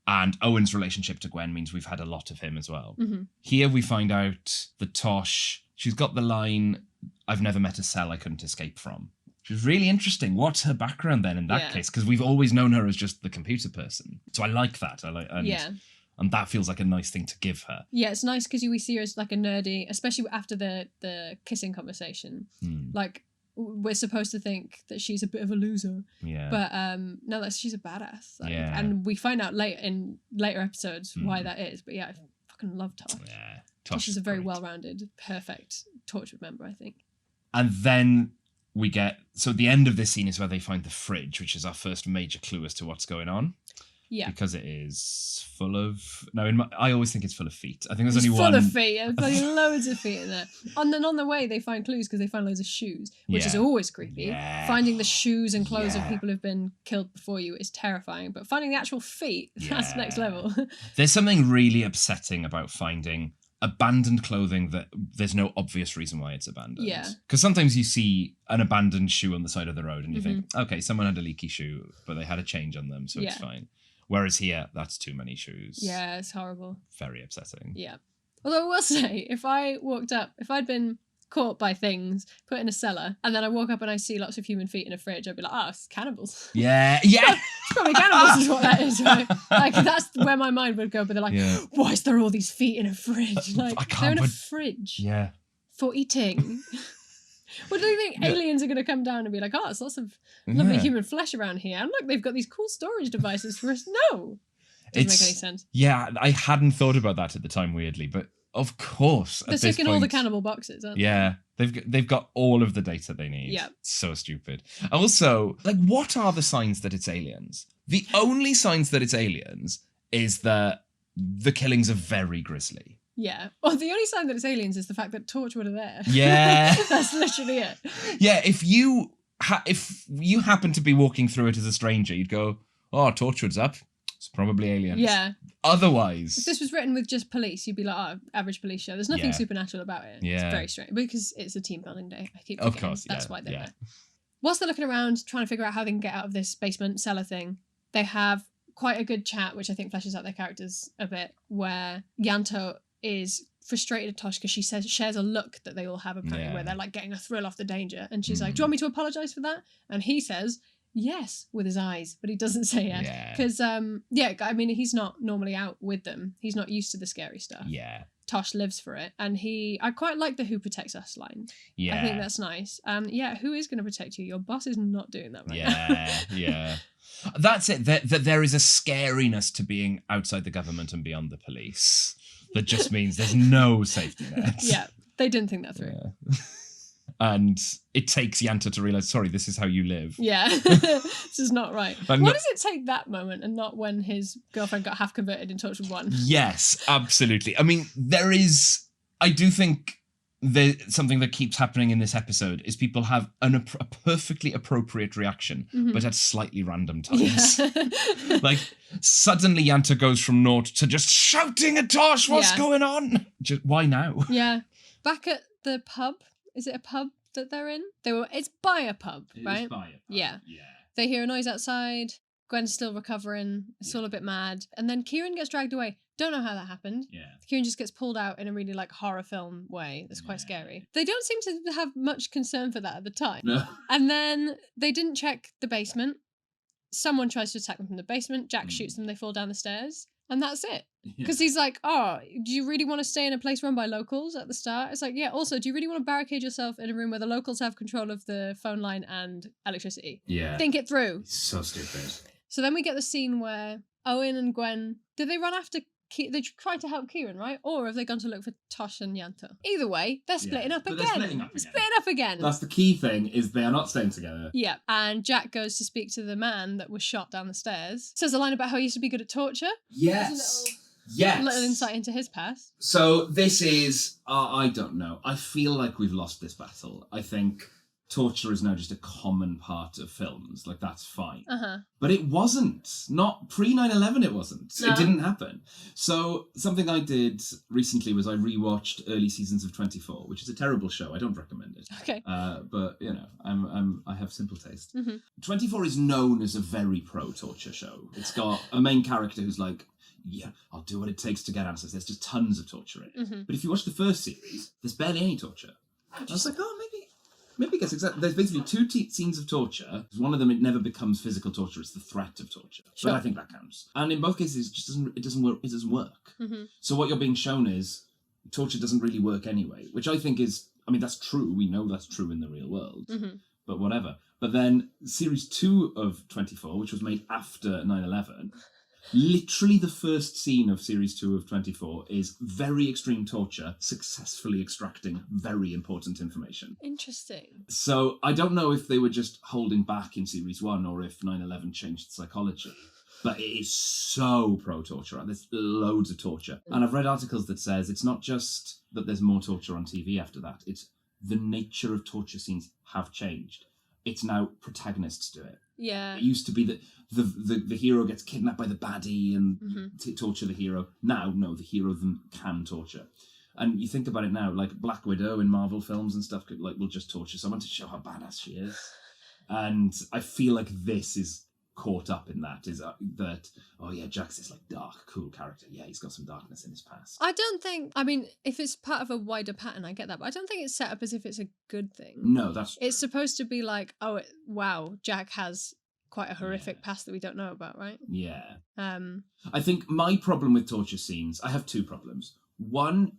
And Owen's relationship to Gwen means we've had a lot of him as well. Here we find out that Tosh, she's got the line, I've never met a cell I couldn't escape from. Which is really interesting. What's her background then in that case? Because we've always known her as just the computer person. So I like that. And that feels like a nice thing to give her. Yeah, it's nice because we see her as like a nerdy, especially after the kissing conversation. Like, we're supposed to think that she's a bit of a loser. Yeah. But no, she's a badass. Like, and we find out in later episodes why that is. But yeah, I fucking love Tosh. Yeah. Tosh is a very well-rounded, perfect Torchwood member, I think. And then we get... So the end of this scene is where they find the fridge, which is our first major clue as to what's going on. Yeah. Because it is full of... No, I always think it's full of feet. I think there's only one... Full of feet. There's loads of feet in there. And then on the way, they find clues because they find loads of shoes, which is always creepy. Yeah. Finding the shoes and clothes of people who've been killed before you is terrifying. But finding the actual feet, that's next level. There's something really upsetting about finding abandoned clothing that there's no obvious reason why it's abandoned. Yeah. Because sometimes you see an abandoned shoe on the side of the road and you think, okay, someone had a leaky shoe, but they had a change on them, so it's fine. Whereas here, that's too many shoes. Yeah, it's horrible. Very upsetting. Yeah. Although I will say, if I'd been caught by things, put in a cellar, and then I walk up and I see lots of human feet in a fridge, I'd be like, it's cannibals. Yeah, yeah. It's probably cannibals is what that is, right? Like, that's where my mind would go, but they're like, why is there all these feet in a fridge? Like, they're in a fridge. Yeah. For eating. What do you think aliens are going to come down and be like, it's lots of lovely human flesh around here. And look, they've got these cool storage devices for us. No. Doesn't make any sense. Yeah, I hadn't thought about that at the time, weirdly, but of course. They're ticking all the cannibal boxes, aren't they? Yeah. They've got all of the data they need. Yeah. So stupid. Also, like, what are the signs that it's aliens? The only signs that it's aliens is that the killings are very grisly. Yeah. Well, the only sign that it's aliens is the fact that Torchwood are there. Yeah. That's literally it. Yeah, if you happen to be walking through it as a stranger, you'd go, Torchwood's up. It's probably aliens. Yeah. Otherwise... If this was written with just police, you'd be like, average police show. There's nothing supernatural about it. Yeah. It's very strange. Because it's a team building day. I keep forgetting. Of course, that's why they're there. Whilst they're looking around, trying to figure out how they can get out of this basement cellar thing, they have quite a good chat, which I think fleshes out their characters a bit, where Yanto is frustrated at Tosh because she shares a look that they all have apparently where they're like getting a thrill off the danger, and she's like, do you want me to apologise for that? And he says yes with his eyes, but he doesn't say yes because I mean, he's not normally out with them, he's not used to the scary stuff. Tosh lives for it. And I quite like the "who protects us" line. Yeah. I think that's nice. Who is going to protect you? Your boss is not doing that right now. Yeah. That's it. That there is a scariness to being outside the government and beyond the police that just means there's no safety net. Yeah, they didn't think that through. Yeah. And it takes Yanta to realise, sorry, this is how you live. Yeah, this is not right. Like, Why does it take that moment and not when his girlfriend got half converted in Torchwood 1? Yes, absolutely. I mean, I do think something that keeps happening in this episode is people have a perfectly appropriate reaction, but at slightly random times. Yeah. Like, suddenly Yanta goes from naught to just shouting at Tosh, what's going on? Why now? Yeah. Back at the pub, is it a pub that they're in? It's by a pub, right? It's by a pub. Yeah. They hear a noise outside. Gwen's still recovering. It's all a bit mad. And then Kieran gets dragged away. Don't know how that happened. Yeah. Kieran just gets pulled out in a really horror film way. That's quite scary. They don't seem to have much concern for that at the time. No. And then they didn't check the basement. Someone tries to attack them from the basement. Jack shoots them. They fall down the stairs. And that's it. Because he's like, oh, do you really want to stay in a place run by locals at the start? It's like, yeah, also, do you really want to barricade yourself in a room where the locals have control of the phone line and electricity? Yeah. Think it through. It's so stupid. So then we get the scene where Owen and Gwen, did they run after they tried to help Kieran, right? Or have they gone to look for Tosh and Yanta? Either way, they're splitting up again. Splitting up again. That's the key thing, is they are not staying together. Yeah. And Jack goes to speak to the man that was shot down the stairs. Says a line about how he used to be good at torture. Yes. A little insight into his past. So this is, I don't know. I feel like we've lost this battle. I think torture is now just a common part of films. Like, that's fine. But it wasn't. Not pre 9/11 it wasn't. No. It didn't happen. So something I did recently was I rewatched early seasons of 24, which is a terrible show. I don't recommend it. Okay. But, I have simple taste. 24 is known as a very pro-torture show. It's got a main character who's like, yeah, I'll do what it takes to get answers. There's just tons of torture in it. But if you watch the first series, there's barely any torture. I was like, maybe it gets exactly. There's basically two scenes of torture. One of them, it never becomes physical torture; it's the threat of torture. Sure. But I think that counts. And in both cases, it doesn't work. It doesn't work. So what you're being shown is torture doesn't really work anyway, which I think is. I mean, that's true. We know that's true in the real world. But whatever. But then series 2 of 24, which was made after 9/11. Literally the first scene of series 2 of 24 is very extreme torture, successfully extracting very important information. Interesting. So I don't know if they were just holding back in series 1 or if 9/11 changed psychology. But it is so pro-torture. There's loads of torture. And I've read articles that says it's not just that there's more torture on TV after that. It's the nature of torture scenes have changed. It's now protagonists do it. Yeah. It used to be that the hero gets kidnapped by the baddie and torture the hero. Now, no, the hero then can torture. And you think about it now, like Black Widow in Marvel films and stuff, will just torture someone to show how badass she is. And I feel like this is caught up in that, Jack's this dark, cool character. Yeah, he's got some darkness in his past. I don't think, if it's part of a wider pattern, I get that, but I don't think it's set up as if it's a good thing. No, that's true. It's supposed to be like, wow, Jack has quite a horrific past that we don't know about, right? Yeah. I think my problem with torture scenes, I have two problems. One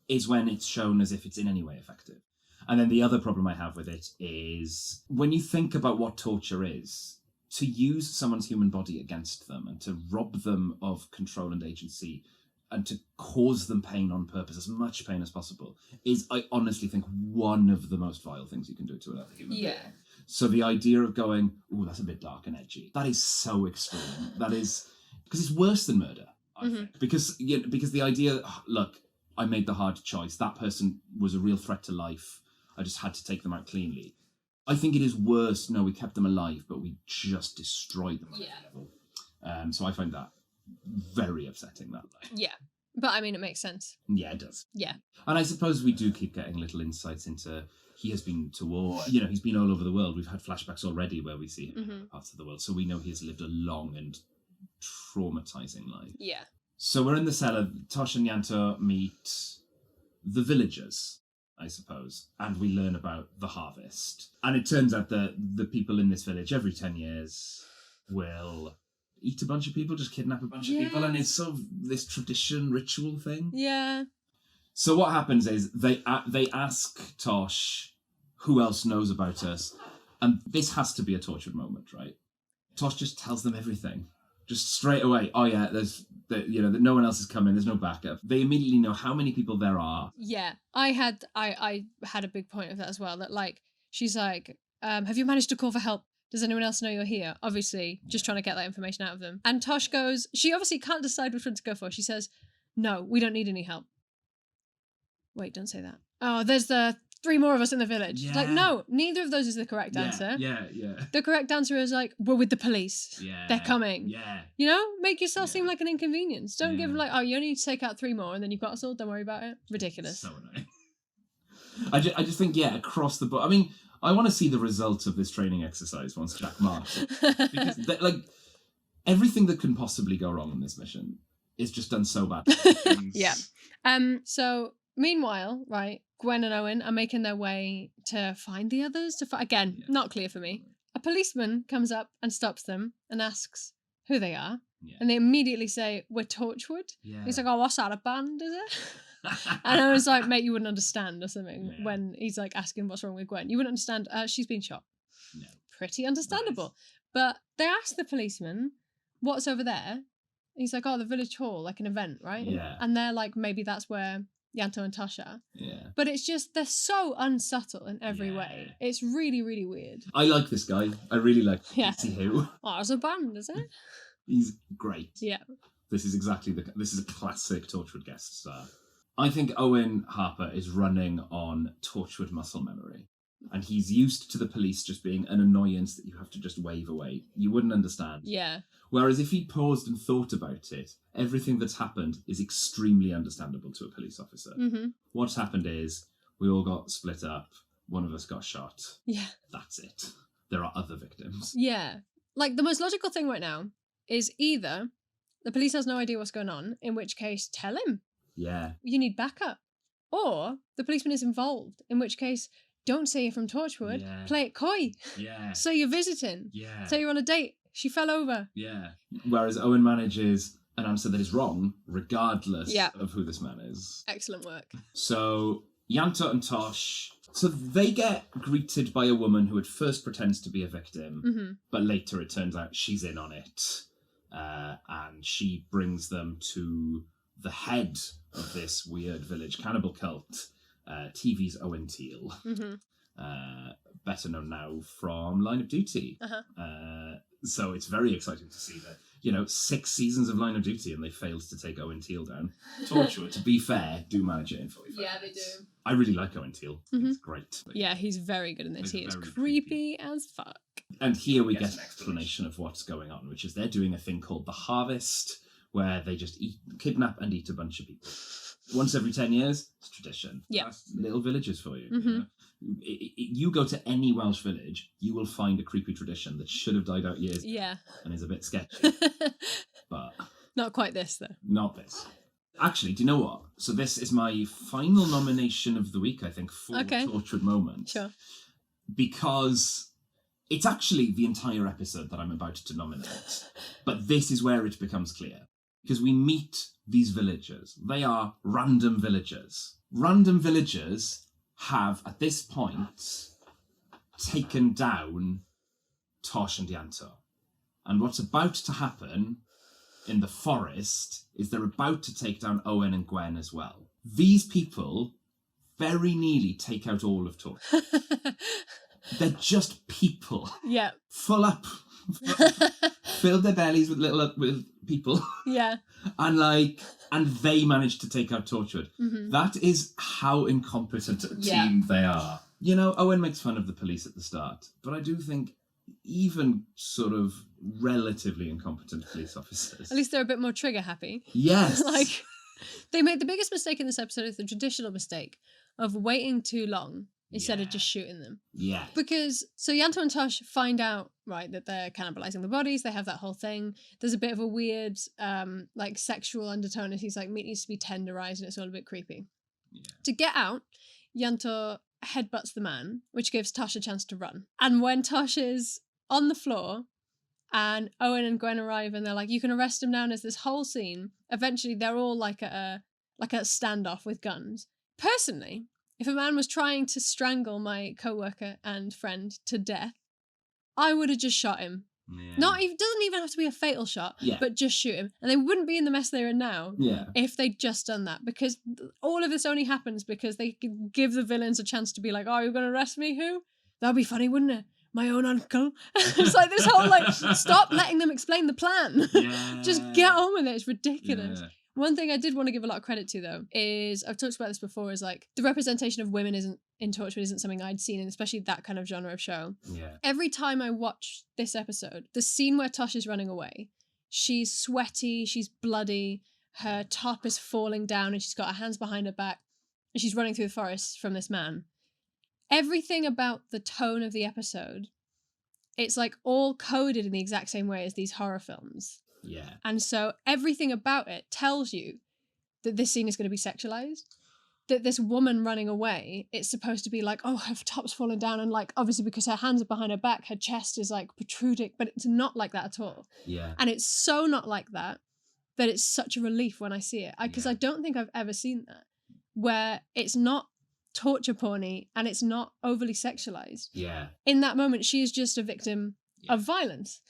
is when it's shown as if it's in any way effective. And then the other problem I have with it is when you think about what torture is, to use someone's human body against them and to rob them of control and agency and to cause them pain on purpose, as much pain as possible, is, I honestly think, one of the most vile things you can do to another human being. So the idea of going, that's a bit dark and edgy, that is so extreme. That is, because it's worse than murder, I think. Because the idea, look, I made the hard choice. That person was a real threat to life. I just had to take them out cleanly. I think it is worse. No, we kept them alive, but we just destroyed them on that level. So I find that very upsetting, that line. Yeah. But it makes sense. Yeah, it does. Yeah. And I suppose we do keep getting little insights into, he has been to war. He's been all over the world. We've had flashbacks already where we see him in other parts of the world. So we know he has lived a long and traumatizing life. Yeah. So we're in the cellar. Tosh and Yanta meet the villagers, I suppose, and we learn about the harvest. And it turns out that the people in this village every 10 years will eat a bunch of people, just kidnap a bunch of people, and it's sort of this tradition, ritual thing. Yeah. So what happens is they ask Tosh who else knows about us, and this has to be a Torchwood moment, right? Tosh just tells them everything, just straight away. Oh yeah, that no one else is coming. There's no backup. They immediately know how many people there are. Yeah, I had a big point of that as well. That like she's like, have you managed to call for help? Does anyone else know you're here? Obviously, just trying to get that information out of them. And Tosh goes, she obviously can't decide which one to go for. She says, no, we don't need any help. Wait, don't say that. Oh, there's the 3 more of us in the village. Yeah. Like, no, neither of those is the correct answer. Yeah. The correct answer is like, we're with the police. Yeah. They're coming. Yeah. You know, make yourself seem like an inconvenience. Don't give like, oh, you only need to take out 3 more and then you've got us all. Don't worry about it. Ridiculous. So annoying. I just think, across the board. I mean, I want to see the results of this training exercise once Jack marks. Because, everything that can possibly go wrong in this mission is just done so bad. Yeah. So, meanwhile, right, Gwen and Owen are making their way to find the others. Not clear for me. A policeman comes up and stops them and asks who they are. Yeah. And they immediately say, we're Torchwood. Yeah. He's like, oh, what's that, a band, is it? And I was like, mate, you wouldn't understand or something when he's like asking what's wrong with Gwen. You wouldn't understand. She's been shot. No. Pretty understandable. Nice. But they ask the policeman, what's over there? He's like, oh, the village hall, like an event, right? Yeah. And they're like, maybe that's where Yanto and Tosh are. Yeah. But it's just, they're so unsubtle in every way. It's really, really weird. I like this guy. I really like See who. Oh, it's a band, is it? He's great. Yeah. This is a classic Torchwood guest star. I think Owen Harper is running on Torchwood muscle memory. And he's used to the police just being an annoyance that you have to just wave away. You wouldn't understand. Yeah. Whereas if he paused and thought about it, everything that's happened is extremely understandable to a police officer. Mm-hmm. What's happened is we all got split up. One of us got shot. Yeah. That's it. There are other victims. Yeah. Like, the most logical thing right now is either the police has no idea what's going on, in which case, tell him. Yeah. You need backup. Or the policeman is involved, in which case, don't say you're from Torchwood. Yeah. Play it coy. Yeah. Say you're visiting. Yeah. Say you're on a date. She fell over. Yeah. Whereas Owen manages an answer that is wrong, regardless of who this man is. Excellent work. So, Yanto and Tosh, so they get greeted by a woman who at first pretends to be a victim, but later it turns out she's in on it. And she brings them to the head of this weird village cannibal cult, TV's Owen Teal, better known now from Line of Duty. So it's very exciting to see that, 6 seasons of Line of Duty and they failed to take Owen Teal down. Torchwood, to be fair, do manage it in 45 Yeah, minutes. they do. I really like Owen Teal. He's great. Yeah, he's very good in this. He is creepy as fuck. And here we get an explanation of what's going on, which is they're doing a thing called the Harvest, where they just kidnap and eat a bunch of people. Once every 10 years, it's tradition. Yeah. That's little villages for you. You know? You go to any Welsh village, you will find a creepy tradition that should have died out years ago and is a bit sketchy. But not quite this, though. Not this. Actually, do you know what? So this is my final nomination of the week, I think, for Torchwood Moment. Sure. Because it's actually the entire episode that I'm about to nominate. But this is where it becomes clear. Because we meet these villagers. They are random villagers. Random villagers have, at this point, taken down Tosh and Yanto. And what's about to happen in the forest is they're about to take down Owen and Gwen as well. These people very nearly take out all of Torch. They're just people. Yeah. Full up. Filled their bellies with people. Yeah. And they managed to take out Torchwood. That is how incompetent a team they are. Owen makes fun of the police at the start, but I do think even sort of relatively incompetent police officers, at least they're a bit more trigger happy. Yes. They made the biggest mistake in this episode is the traditional mistake of waiting too long instead of just shooting them. Yeah. Because, so Yanto and Tosh find out, right, that they're cannibalizing the bodies. They have that whole thing. There's a bit of a weird, sexual undertone as he's meat needs to be tenderized and it's all a bit creepy. Yeah. To get out, Yanto headbutts the man, which gives Tosh a chance to run. And when Tosh is on the floor and Owen and Gwen arrive and they're like, you can arrest him now, and there's this whole scene. Eventually, they're all at like a standoff with guns. Personally, if a man was trying to strangle my coworker and friend to death, I would have just shot him. Yeah. Doesn't even have to be a fatal shot, Yeah. but just shoot him. And they wouldn't be in the mess they're in now Yeah. if they'd just done that. Because all of this only happens because they give the villains a chance to be like, oh, you're going to arrest me? Who? That'd be funny, wouldn't it? My own uncle. It's like this whole, like, stop letting them explain the plan. Yeah. Just get on with it. It's ridiculous. Yeah. One thing I did want to give a lot of credit to, though, is I've talked about this before, is like the representation of women in Torchwood isn't something I'd seen, and especially that kind of genre of show. Yeah. Every time I watch this episode, the scene where Tosh is running away, she's sweaty, she's bloody, her top is falling down, and she's got her hands behind her back, and she's running through the forest from this man. Everything about the tone of the episode, it's like all coded in the exact same way as these horror films. Yeah. And so everything about it tells you that this scene is going to be sexualized. That this woman running away, it's supposed to be like, oh, her top's fallen down, and like, obviously because her hands are behind her back, her chest is like protruding, but it's not like that at all. Yeah. And it's so not like that it's such a relief when I see it. Because I don't think I've ever seen that, where it's not torture porny and it's not overly sexualized. Yeah. In that moment, she is just a victim of violence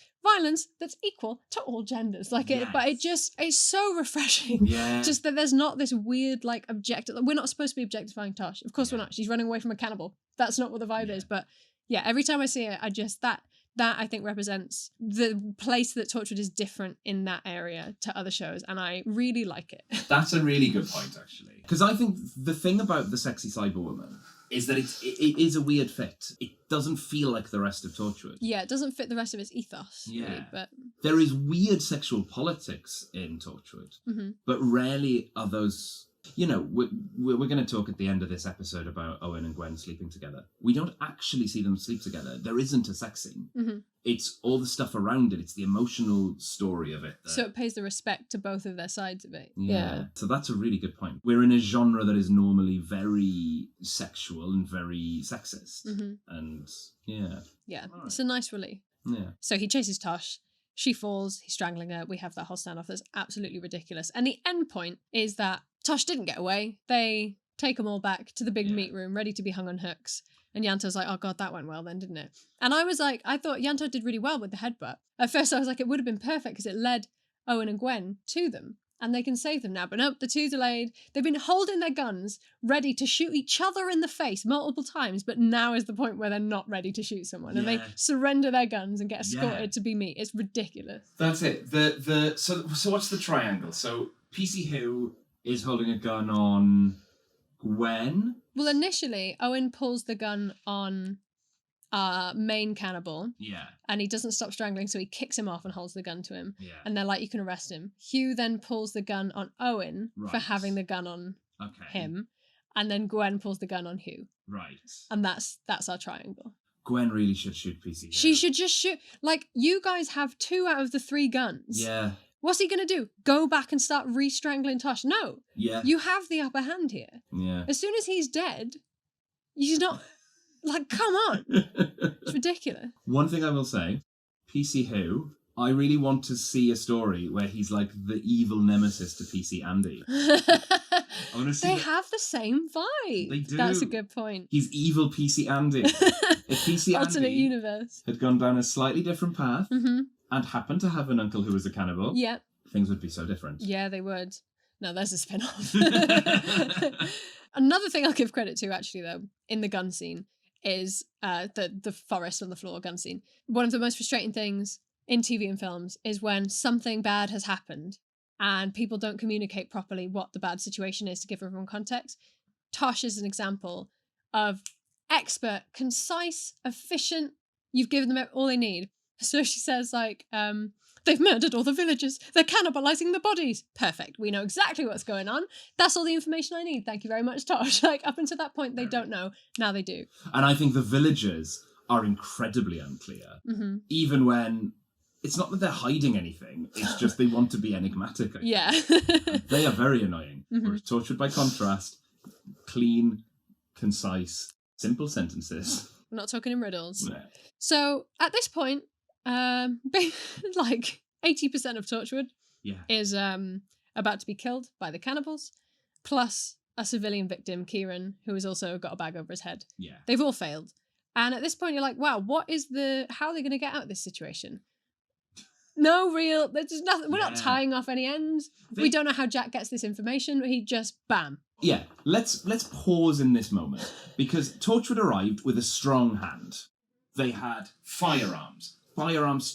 that's equal to all genders, like it, but it's so refreshing. Yeah. Just that there's not this weird like objective. We're not supposed to be objectifying Tosh, of course we're not. She's running away from a cannibal. That's not what the vibe is. But yeah, every time I see it, I just that I think represents the place that Torchwood is different in that area to other shows, and I really like it. That's a really good point, actually, because I think the thing about the sexy cyberwoman is that it is a weird fit. It doesn't feel like the rest of Torchwood. Yeah, it doesn't fit the rest of its ethos. Yeah. Really, but there is weird sexual politics in Torchwood, but rarely are those. You know, we're going to talk at the end of this episode about Owen and Gwen sleeping together. We don't actually see them sleep together. There isn't a sex scene. It's all the stuff around it. It's the emotional story of it. So it pays the respect to both of their sides of it. Yeah. So that's a really good point. We're in a genre that is normally very sexual and very sexist. And yeah. Yeah, it's a nice relief. Yeah. So he chases Tosh. She falls, he's strangling her. We have that whole standoff that's absolutely ridiculous. And the end point is that Tosh didn't get away. They take them all back to the big meat room, ready to be hung on hooks. And Yanto's like, oh God, that went well then, didn't it? And I was like, I thought Yanto did really well with the headbutt. At first I was like, it would have been perfect because it led Owen and Gwen to them. And they can save them now. But nope, they're too delayed. They've been holding their guns, ready to shoot each other in the face multiple times. But now is the point where they're not ready to shoot someone. And they surrender their guns and get escorted to be meat. It's ridiculous. That's it. So what's the triangle? So PC Who is holding a gun on Gwen. Well, initially, Owen pulls the gun on main cannibal. Yeah. And he doesn't stop strangling, so he kicks him off and holds the gun to him. Yeah. And they're like, you can arrest him. Hugh then pulls the gun on Owen for having the gun on him. And then Gwen pulls the gun on Hugh. Right. And that's our triangle. Gwen really should shoot PC Who. She should just shoot. Like, you guys have 2 out of the 3 guns. Yeah. What's he going to do? Go back and start re-strangling Tosh? No. Yeah. You have the upper hand here. Yeah. As soon as he's dead, he's not... Like, come on. It's ridiculous. One thing I will say, PC Who, I really want to see a story where he's like the evil nemesis to PC Andy. I want to see They have the same vibe. They do. That's a good point. He's evil PC Andy. If PC Alternate Andy universe. had gone down a slightly different path and happened to have an uncle who was a cannibal, Yeah. things would be so different. Yeah, they would. No, there's a spin-off. Another thing I'll give credit to, actually, though, in the gun scene, is the forest on the floor gun scene. One of the most frustrating things in TV and films is when something bad has happened and people don't communicate properly what the bad situation is to give everyone context. Tosh is an example of expert, concise, efficient. You've given them all they need. So she says, like, they've murdered all the villagers. They're cannibalizing the bodies. Perfect. We know exactly what's going on. That's all the information I need. Thank you very much, Tosh. Like, up until that point, they don't know. Now they do. And I think the villagers are incredibly unclear. Even when it's not that they're hiding anything. It's just they want to be enigmatic. I think. Yeah. They are very annoying. Whereas Torchwood, by contrast, clean, concise, simple sentences. We're not talking in riddles. Yeah. So at this point, like 80% of Torchwood is about to be killed by the cannibals. plus a civilian victim, Kieran, who has also got a bag over his head. Yeah. They've all failed. And at this point, you're like, wow, how are they going to get out of this situation? There's nothing, we're not tying off any ends. We don't know how Jack gets this information, but he just, bam. Yeah, let's pause in this moment, because Torchwood arrived with a strong hand. They had firearms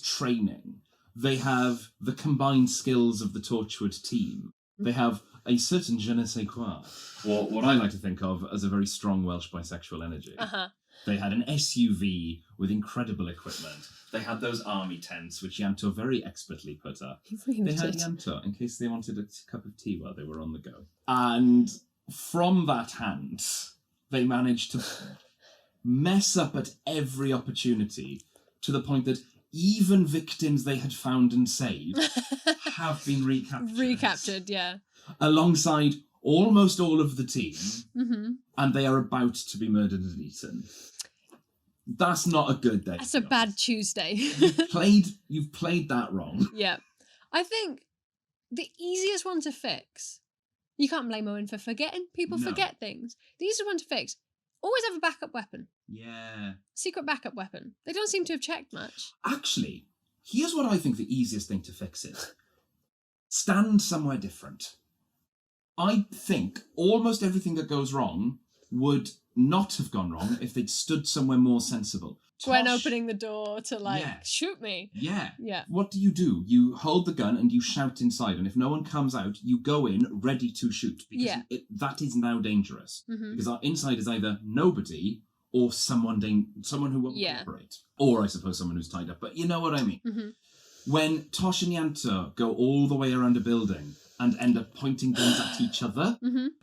training. They have the combined skills of the Torchwood team. They have a certain je ne sais quoi, or what I like to think of as a very strong Welsh bisexual energy. They had an SUV with incredible equipment. They had those army tents, which Yanto very expertly put up. They had Yanto in case they wanted a cup of tea while they were on the go. And from that hand, they managed to mess up at every opportunity, to the point that even victims they had found and saved have been recaptured. Yeah. Alongside almost all of the team, and they are about to be murdered and eaten. That's not a good day. That's a bad Tuesday. You've played that wrong. Yeah. I think the easiest one to fix, you can't blame Owen for forgetting. People forget things. The easiest one to fix, always have a backup weapon. Yeah. Secret backup weapon. They don't seem to have checked much. Actually, here's what I think the easiest thing to fix is. Stand somewhere different. I think almost everything that goes wrong would not have gone wrong if they'd stood somewhere more sensible. Gwen opening the door to shoot me. Yeah. Yeah. What do? You hold the gun and you shout inside, and if no one comes out, you go in ready to shoot, because that is now dangerous. Because our inside is either nobody or someone who won't cooperate. Or I suppose someone who's tied up, but you know what I mean. When Tosh and Yanto go all the way around a building and end up pointing guns at each other,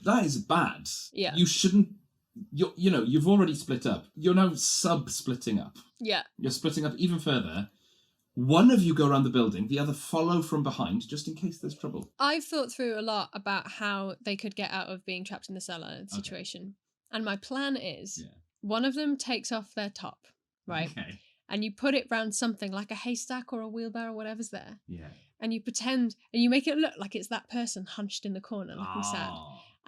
that is bad. Yeah. You shouldn't. You've already split up. You're now splitting up. Yeah. You're splitting up even further. One of you go around the building, the other follow from behind, just in case there's trouble. I've thought through a lot about how they could get out of being trapped in the cellar situation. And my plan is one of them takes off their top, right? Okay. And you put it round something like a haystack or a wheelbarrow, whatever's there. Yeah. And you pretend, and you make it look like it's that person hunched in the corner looking sad.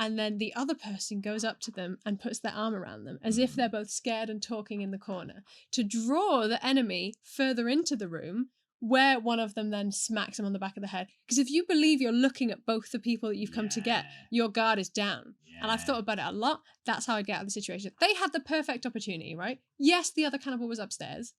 And then the other person goes up to them and puts their arm around them, as if they're both scared and talking in the corner, to draw the enemy further into the room, where one of them then smacks them on the back of the head. Because if you believe you're looking at both the people that you've come to get, your guard is down. Yeah. And I've thought about it a lot. That's how I get out of the situation. They had the perfect opportunity, right? Yes, the other cannibal was upstairs,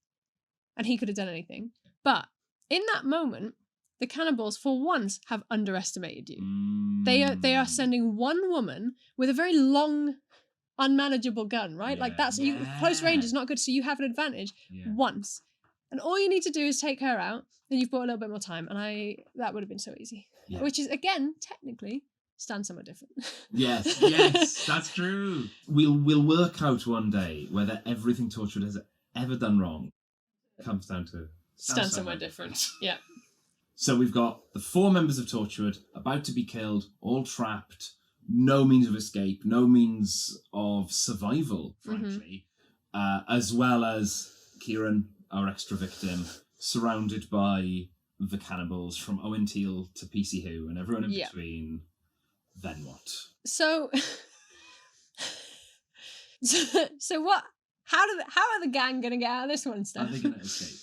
and he could have done anything. But in that moment, the cannibals, for once, have underestimated you. They are sending one woman with a very long, unmanageable gun, right? Like close range is not good, so you have an advantage once. And all you need to do is take her out, and you've bought a little bit more time. And that would have been so easy. Yeah. Which is, again, technically, stand somewhere different. Yes, that's true. We'll work out one day whether everything Torchwood has ever done wrong comes down to stand somewhere different. Yeah. So we've got the 4 members of Torchwood about to be killed, all trapped, no means of escape, no means of survival, frankly, as well as Kieran, our extra victim, surrounded by the cannibals from Owen Teal to PC Who and everyone in between. Then what? So what? How are the gang going to get out of this one, Steph? How are they going to escape?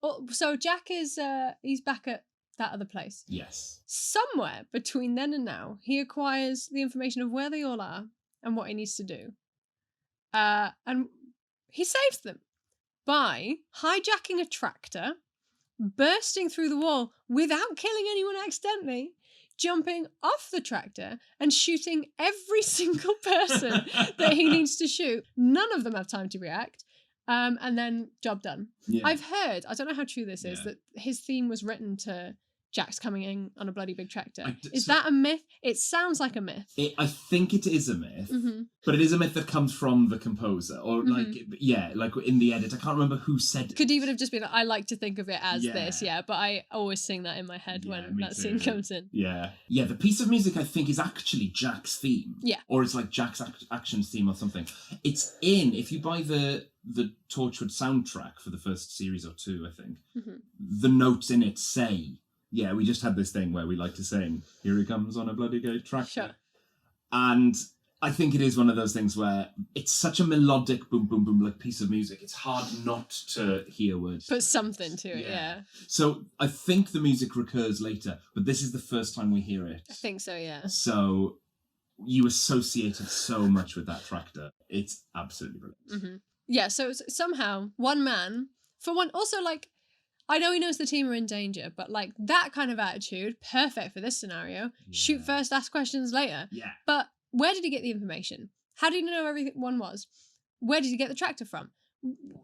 Well, so Jack is he's back at that other place. Yes. Somewhere between then and now, he acquires the information of where they all are and what he needs to do. And he saves them by hijacking a tractor, bursting through the wall without killing anyone accidentally, jumping off the tractor and shooting every single person that he needs to shoot. None of them have time to react. And then job done. Yeah. I've heard, I don't know how true this is, that his theme was written to Jack's coming in on a bloody big tractor. Is that a myth? It sounds like a myth. I think it is a myth, but it is a myth that comes from the composer, or like in the edit. I can't remember who said it. Could even have just been, I like to think of it as this, but I always sing that in my head when that scene comes in. Yeah. Yeah, the piece of music I think is actually Jack's theme. Yeah. Or it's like Jack's action theme or something. It's if you buy the Torchwood soundtrack for the first series or 2, I think, the notes in it say, we just had this thing where we like to sing, "Here he comes on a bloody gay tractor." Sure. And I think it is one of those things where it's such a melodic boom, boom, boom, like piece of music. It's hard not to hear words. Put something to it, yeah. So I think the music recurs later, but this is the first time we hear it. I think so, yeah. So you associated so much with that tractor. It's absolutely brilliant. Mm-hmm. Yeah, so somehow one man, for one, also like, I know he knows the team are in danger, but like that kind of attitude, perfect for this scenario. Yeah. Shoot first, ask questions later. Yeah. But where did he get the information? How did he know everyone was? Where did he get the tractor from?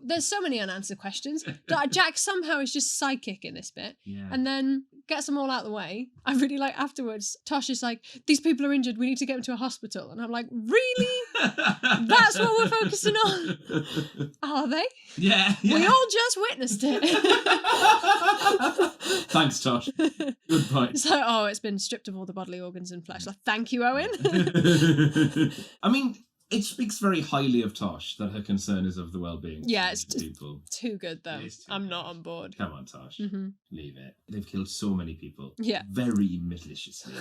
There's so many unanswered questions. Jack somehow is just sidekick in this bit. Yeah. And then gets them all out of the way. I really like afterwards, Tosh is like, these people are injured, we need to get them to a hospital. And I'm like, really? That's what we're focusing on? Are they? Yeah. We all just witnessed it. Thanks, Tosh. Good point. It's like, oh, it's been stripped of all the bodily organs and flesh. Like, thank you, Owen. I mean, it speaks very highly of Tosh that her concern is of the well-being of people. Too good, though. I'm not on board. Come on, Tosh. Leave it. They've killed so many people. Yeah. Very maliciously.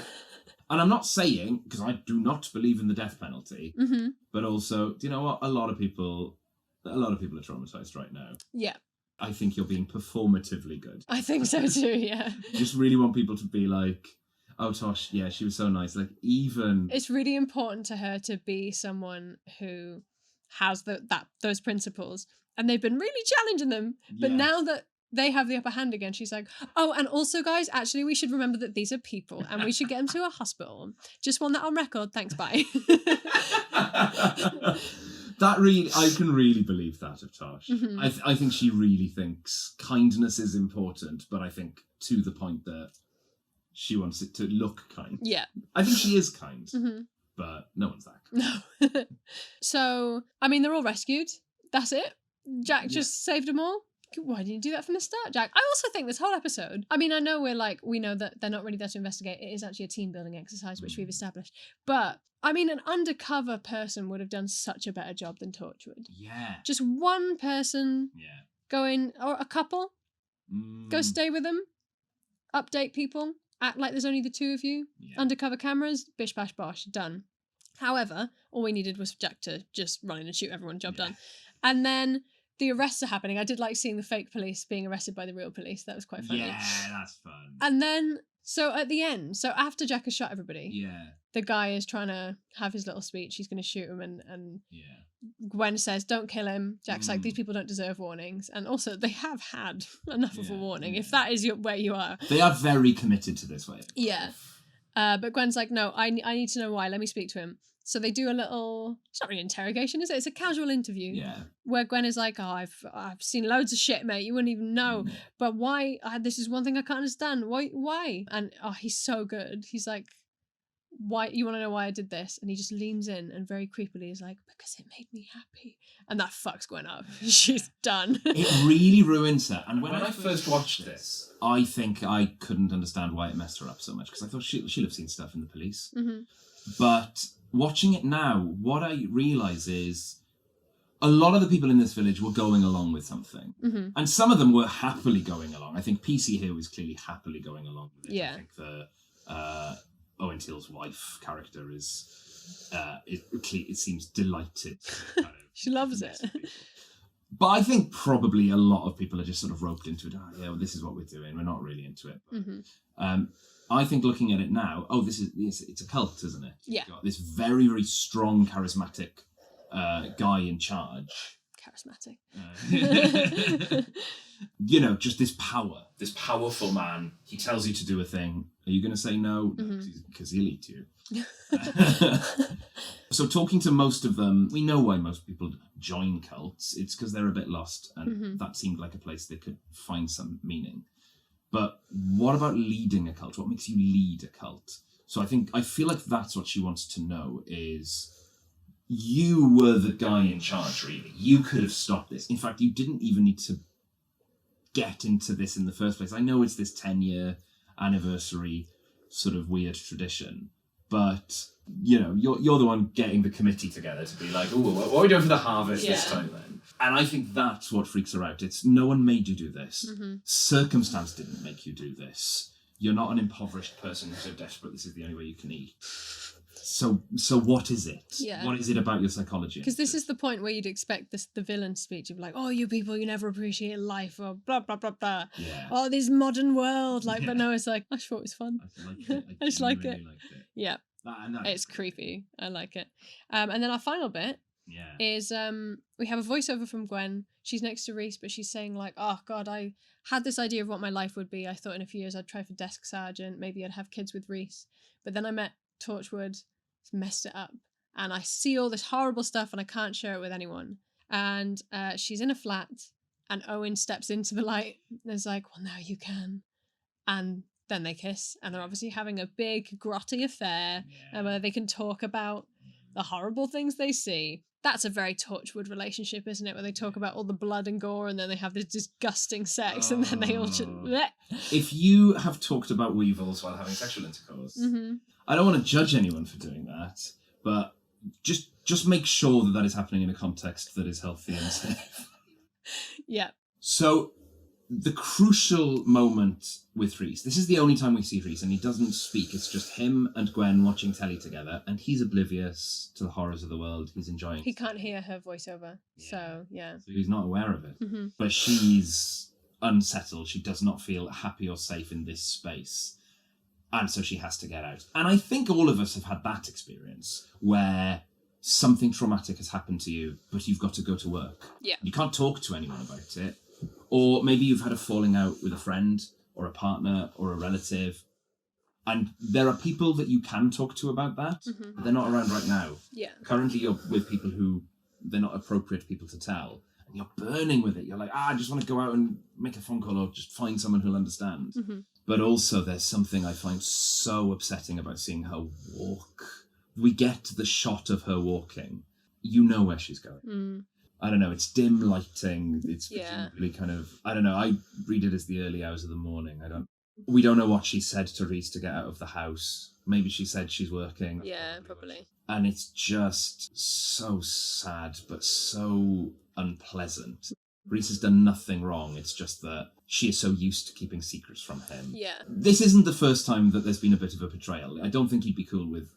And I'm not saying, because I do not believe in the death penalty, but also, do you know what? A lot of people are traumatized right now. Yeah. I think you're being performatively good. I think so too, yeah. Just really want people to be like, oh, Tosh, yeah, she was so nice. Like, even... It's really important to her to be someone who has those principles. And they've been really challenging them. But now that they have the upper hand again, she's like, oh, and also, guys, actually, we should remember that these are people and we should get them to a hospital. Just want that on record. Thanks, bye. I can really believe that of Tosh. I think she really thinks kindness is important, but I think to the point that she wants it to look kind. Yeah. I think she is kind, but no one's that kind. No. So, I mean, they're all rescued. That's it. Jack just saved them all. Why didn't you do that from the start, Jack? I also think this whole episode, I mean, I know we know that they're not really there to investigate. It is actually a team building exercise, which we've established. But, I mean, an undercover person would have done such a better job than Torchwood. Yeah. Just one person going, or a couple, go stay with them, update people, act like there's only the two of you, undercover cameras, bish, bash, bosh, done. However, all we needed was Jack to just run in and shoot everyone, job done. And then the arrests are happening. I did like seeing the fake police being arrested by the real police. That was quite funny. Yeah, that's fun. And then, so at the end, so after Jack has shot everybody, the guy is trying to have his little speech. He's going to shoot him and Gwen says, don't kill him. Jack's like, these people don't deserve warnings. And also, they have had enough of a warning, if that is where you are. They are very committed to this way. Yeah. But Gwen's like, no, I need to know why. Let me speak to him. So they do a little, it's not really an interrogation, is it? It's a casual interview. Yeah. Where Gwen is like, oh, I've seen loads of shit, mate. You wouldn't even know. But why? This is one thing I can't understand. Why? And he's so good. He's like, why? You want to know why I did this? And he just leans in and very creepily is like, because it made me happy. And that fucks Gwen up. She's done. It really ruins her. And when I first watched this, I think I couldn't understand why it messed her up so much, because I thought she'll have seen stuff in the police. But watching it now, what I realise is a lot of the people in this village were going along with something. And some of them were happily going along. I think PC here was clearly happily going along with it. I think the Owen Teal's wife character is, it seems delighted. She loves it. But I think probably a lot of people are just sort of roped into it. Oh, yeah, well, this is what we're doing. We're not really into it. But, I think looking at it now, it's a cult, isn't it? Yeah. You've got this very, very strong, charismatic guy in charge. Charismatic. Just this power, this powerful man. He tells you to do a thing. Are you going to say no? No, because he'll eat you. So talking to most of them, we know why most people join cults. It's because they're a bit lost, and that seemed like a place they could find some meaning. But what about leading a cult? What makes you lead a cult? So I feel like that's what she wants to know is, you were the guy in charge, really. You could have stopped this. In fact, you didn't even need to get into this in the first place. I know it's this 10-year anniversary sort of weird tradition, but, you're the one getting the committee together to be like, oh, what are we doing for the harvest this time then? And I think that's what freaks her out. It's no one made you do this. Circumstance didn't make you do this. You're not an impoverished person who's so desperate this is the only way you can eat. So what is it? Yeah. What is it about your psychology? Because this is the point where you'd expect the villain speech of like, oh, you people, you never appreciate life, or blah, blah, blah, blah. Yeah. Oh, this modern world. Like, but no, it's like, I just thought it was fun. I liked it. I just like it. genuinely liked it. Yeah. It's creepy. I like it. And then our final bit is we have a voiceover from Gwen. She's next to Reese, but she's saying like, oh God, I had this idea of what my life would be. I thought in a few years I'd try for desk sergeant. Maybe I'd have kids with Reese. But then I met Torchwood, messed it up. And I see all this horrible stuff and I can't share it with anyone. And she's in a flat and Owen steps into the light and is like, well, now you can. And then they kiss and they're obviously having a big grotty affair where they can talk about the horrible things they see. That's a very Torchwood relationship, isn't it? Where they talk about all the blood and gore and then they have this disgusting sex and then they all just... Bleh. If you have talked about weevils while having sexual intercourse, I don't want to judge anyone for doing that, but just make sure that is happening in a context that is healthy and safe. Yeah. So the crucial moment with Reese, this is the only time we see Reese and he doesn't speak. It's just him and Gwen watching telly together and he's oblivious to the horrors of the world. He's enjoying He can't hear her voiceover. So, yeah. So he's not aware of it. But she's unsettled. She does not feel happy or safe in this space. And so she has to get out. And I think all of us have had that experience where something traumatic has happened to you, but you've got to go to work. Yeah. You can't talk to anyone about it. Or maybe you've had a falling out with a friend or a partner or a relative. And there are people that you can talk to about that. But they're not around right now. Yeah. Currently you're with people who they're not appropriate people to tell. And you're burning with it. You're like, I just want to go out and make a phone call or just find someone who'll understand. But also there's something I find so upsetting about seeing her walk. We get the shot of her walking. You know where she's going. I don't know, it's dim lighting. It's really kind of, I don't know, I read it as the early hours of the morning. We don't know what she said to Reese to get out of the house. Maybe she said she's working. Yeah, probably. And it's just so sad, but so unpleasant. Reese has done nothing wrong. It's just that she is so used to keeping secrets from him. Yeah. This isn't the first time that there's been a bit of a betrayal. I don't think he'd be cool with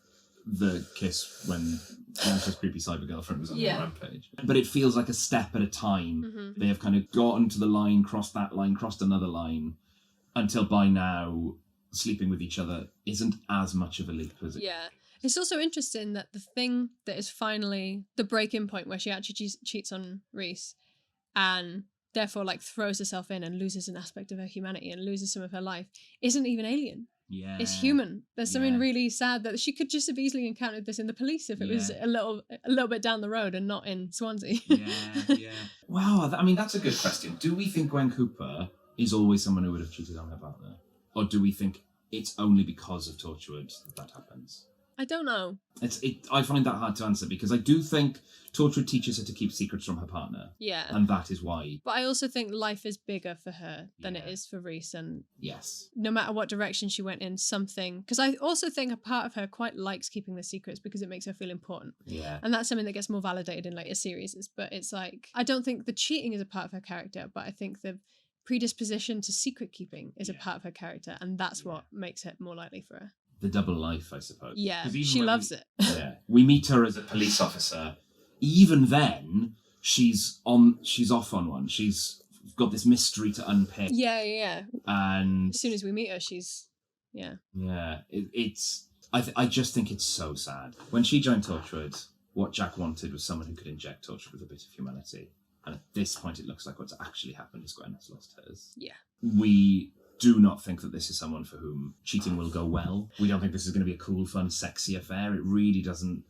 the kiss when Bianca's creepy cyber girlfriend was on the rampage. But it feels like a step at a time. They have kind of gotten to the line, crossed that line, crossed another line, until by now sleeping with each other isn't as much of a leap as it. Yeah. It's also interesting that the thing that is finally the break-in point where she actually cheats on Reese and therefore like throws herself in and loses an aspect of her humanity and loses some of her life isn't even alien. Yeah. It's human. There's something really sad that she could just have easily encountered this in the police if it was a little bit down the road and not in Swansea. Yeah. Wow, I mean, that's a good question. Do we think Gwen Cooper is always someone who would have cheated on her partner? Or do we think it's only because of Torchwood that happens? I don't know. I find that hard to answer because I do think Torchwood teaches her to keep secrets from her partner. Yeah. And that is why. But I also think life is bigger for her than it is for Reese. And yes, no matter what direction she went in, something... Because I also think a part of her quite likes keeping the secrets because it makes her feel important. Yeah. And that's something that gets more validated in later series. But it's like, I don't think the cheating is a part of her character, but I think the predisposition to secret keeping is a part of her character. And that's what makes it more likely for her. The double life, I suppose. Yeah, she loves it. Yeah, we meet her as a police officer. Even then, she's off on one. She's got this mystery to unpick. Yeah. And as soon as we meet her, she's Yeah, I just think it's so sad. When she joined Torchwood, what Jack wanted was someone who could inject Torchwood with a bit of humanity. And at this point, it looks like what's actually happened is Gwen has lost hers. Yeah. We do not think that this is someone for whom cheating will go well. We don't think this is going to be a cool, fun, sexy affair. It really doesn't,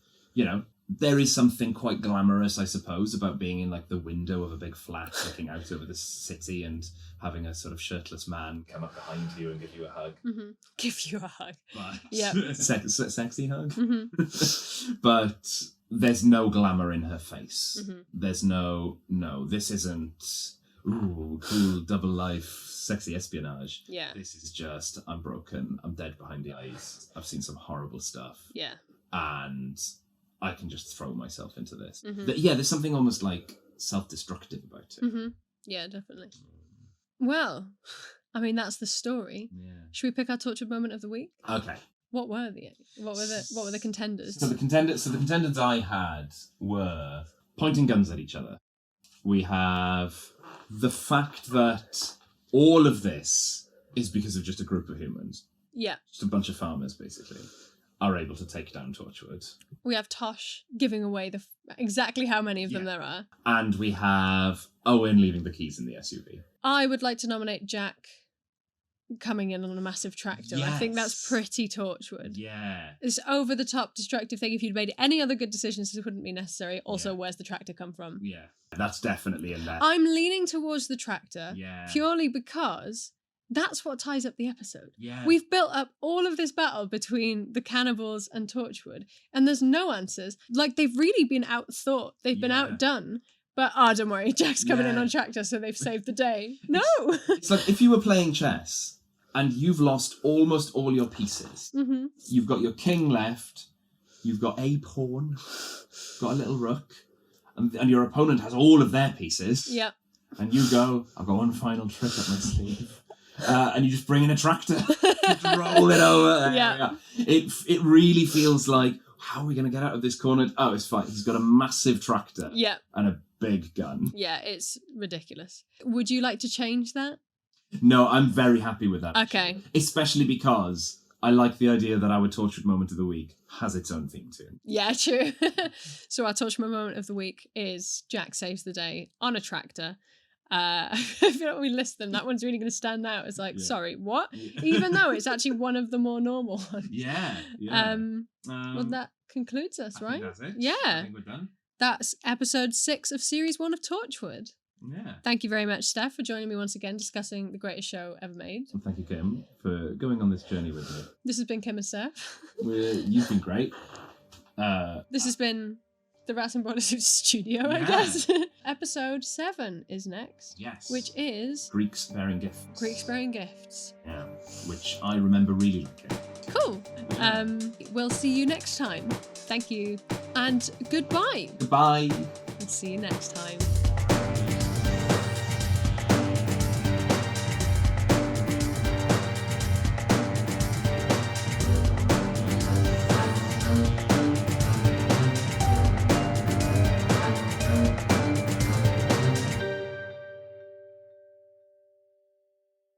there is something quite glamorous, I suppose, about being in like the window of a big flat looking out over the city and having a sort of shirtless man come up behind you and give you a hug. Mm-hmm. Give you a hug. Yeah. Sexy hug. Mm-hmm. But there's no glamour in her face. Mm-hmm. There's no, this isn't, ooh, cool, double life, sexy espionage. Yeah. This is just, I'm broken, I'm dead behind the eyes, I've seen some horrible stuff. Yeah. And I can just throw myself into this. Mm-hmm. There's something almost like self-destructive about it. Mm-hmm. Yeah, definitely. Well, I mean, that's the story. Yeah. Should we pick our Torchwood moment of the week? Okay. What were the contenders? So the contenders I had were pointing guns at each other. We have the fact that all of this is because of just a group of humans. Yeah. Just a bunch of farmers, basically, are able to take down Torchwood. We have Tosh giving away exactly how many of them there are. And we have Owen leaving the keys in the SUV. I would like to nominate Jack coming in on a massive tractor. Yes. I think that's pretty Torchwood. Yeah. This over-the-top destructive thing. If you'd made any other good decisions, this wouldn't be necessary. Also, where's the tractor come from? Yeah. That's definitely in there. I'm leaning towards the tractor Yeah. purely because that's what ties up the episode. Yeah. We've built up all of this battle between the cannibals and Torchwood, and there's no answers. Like, they've really been outthought. They've been outdone. But, don't worry, Jack's coming in on tractor, so they've saved the day. No! It's like if you were playing chess and you've lost almost all your pieces. Mm-hmm. You've got your king left, you've got a pawn, got a little rook, and your opponent has all of their pieces. Yeah. And you go, I've got one final trick up my sleeve. And you just bring in a tractor, just roll it over. Yeah. It really feels like, how are we going to get out of this corner? Oh, it's fine. He's got a massive tractor. Yeah. And a big gun. Yeah, it's ridiculous. Would you like to change that? No, I'm very happy with that. Okay. Actually. Especially because I like the idea that our Torchwood moment of the week has its own theme tune. Yeah, true. So our Torchwood moment of the week is Jack saves the day on a tractor. I feel like we list them. That one's really going to stand out. It's like, sorry, what? Even though it's actually one of the more normal ones. Yeah. Well, that concludes us, right? That's it. Yeah. I think we're done. That's episode 6 of series 1 of Torchwood. Yeah. Thank you very much, Steph, for joining me once again discussing the greatest show ever made. And thank you, Kim, for going on this journey with me. This has been Kim and Steph. You've been great. This has been the Rats and Boilersuits studio, I guess. Episode 7 is next. Yes. Which is Greeks Bearing Gifts. Greeks Bearing Gifts. Yeah. Which I remember really liking. Cool. We'll see you next time. Thank you. And goodbye. Goodbye. And see you next time.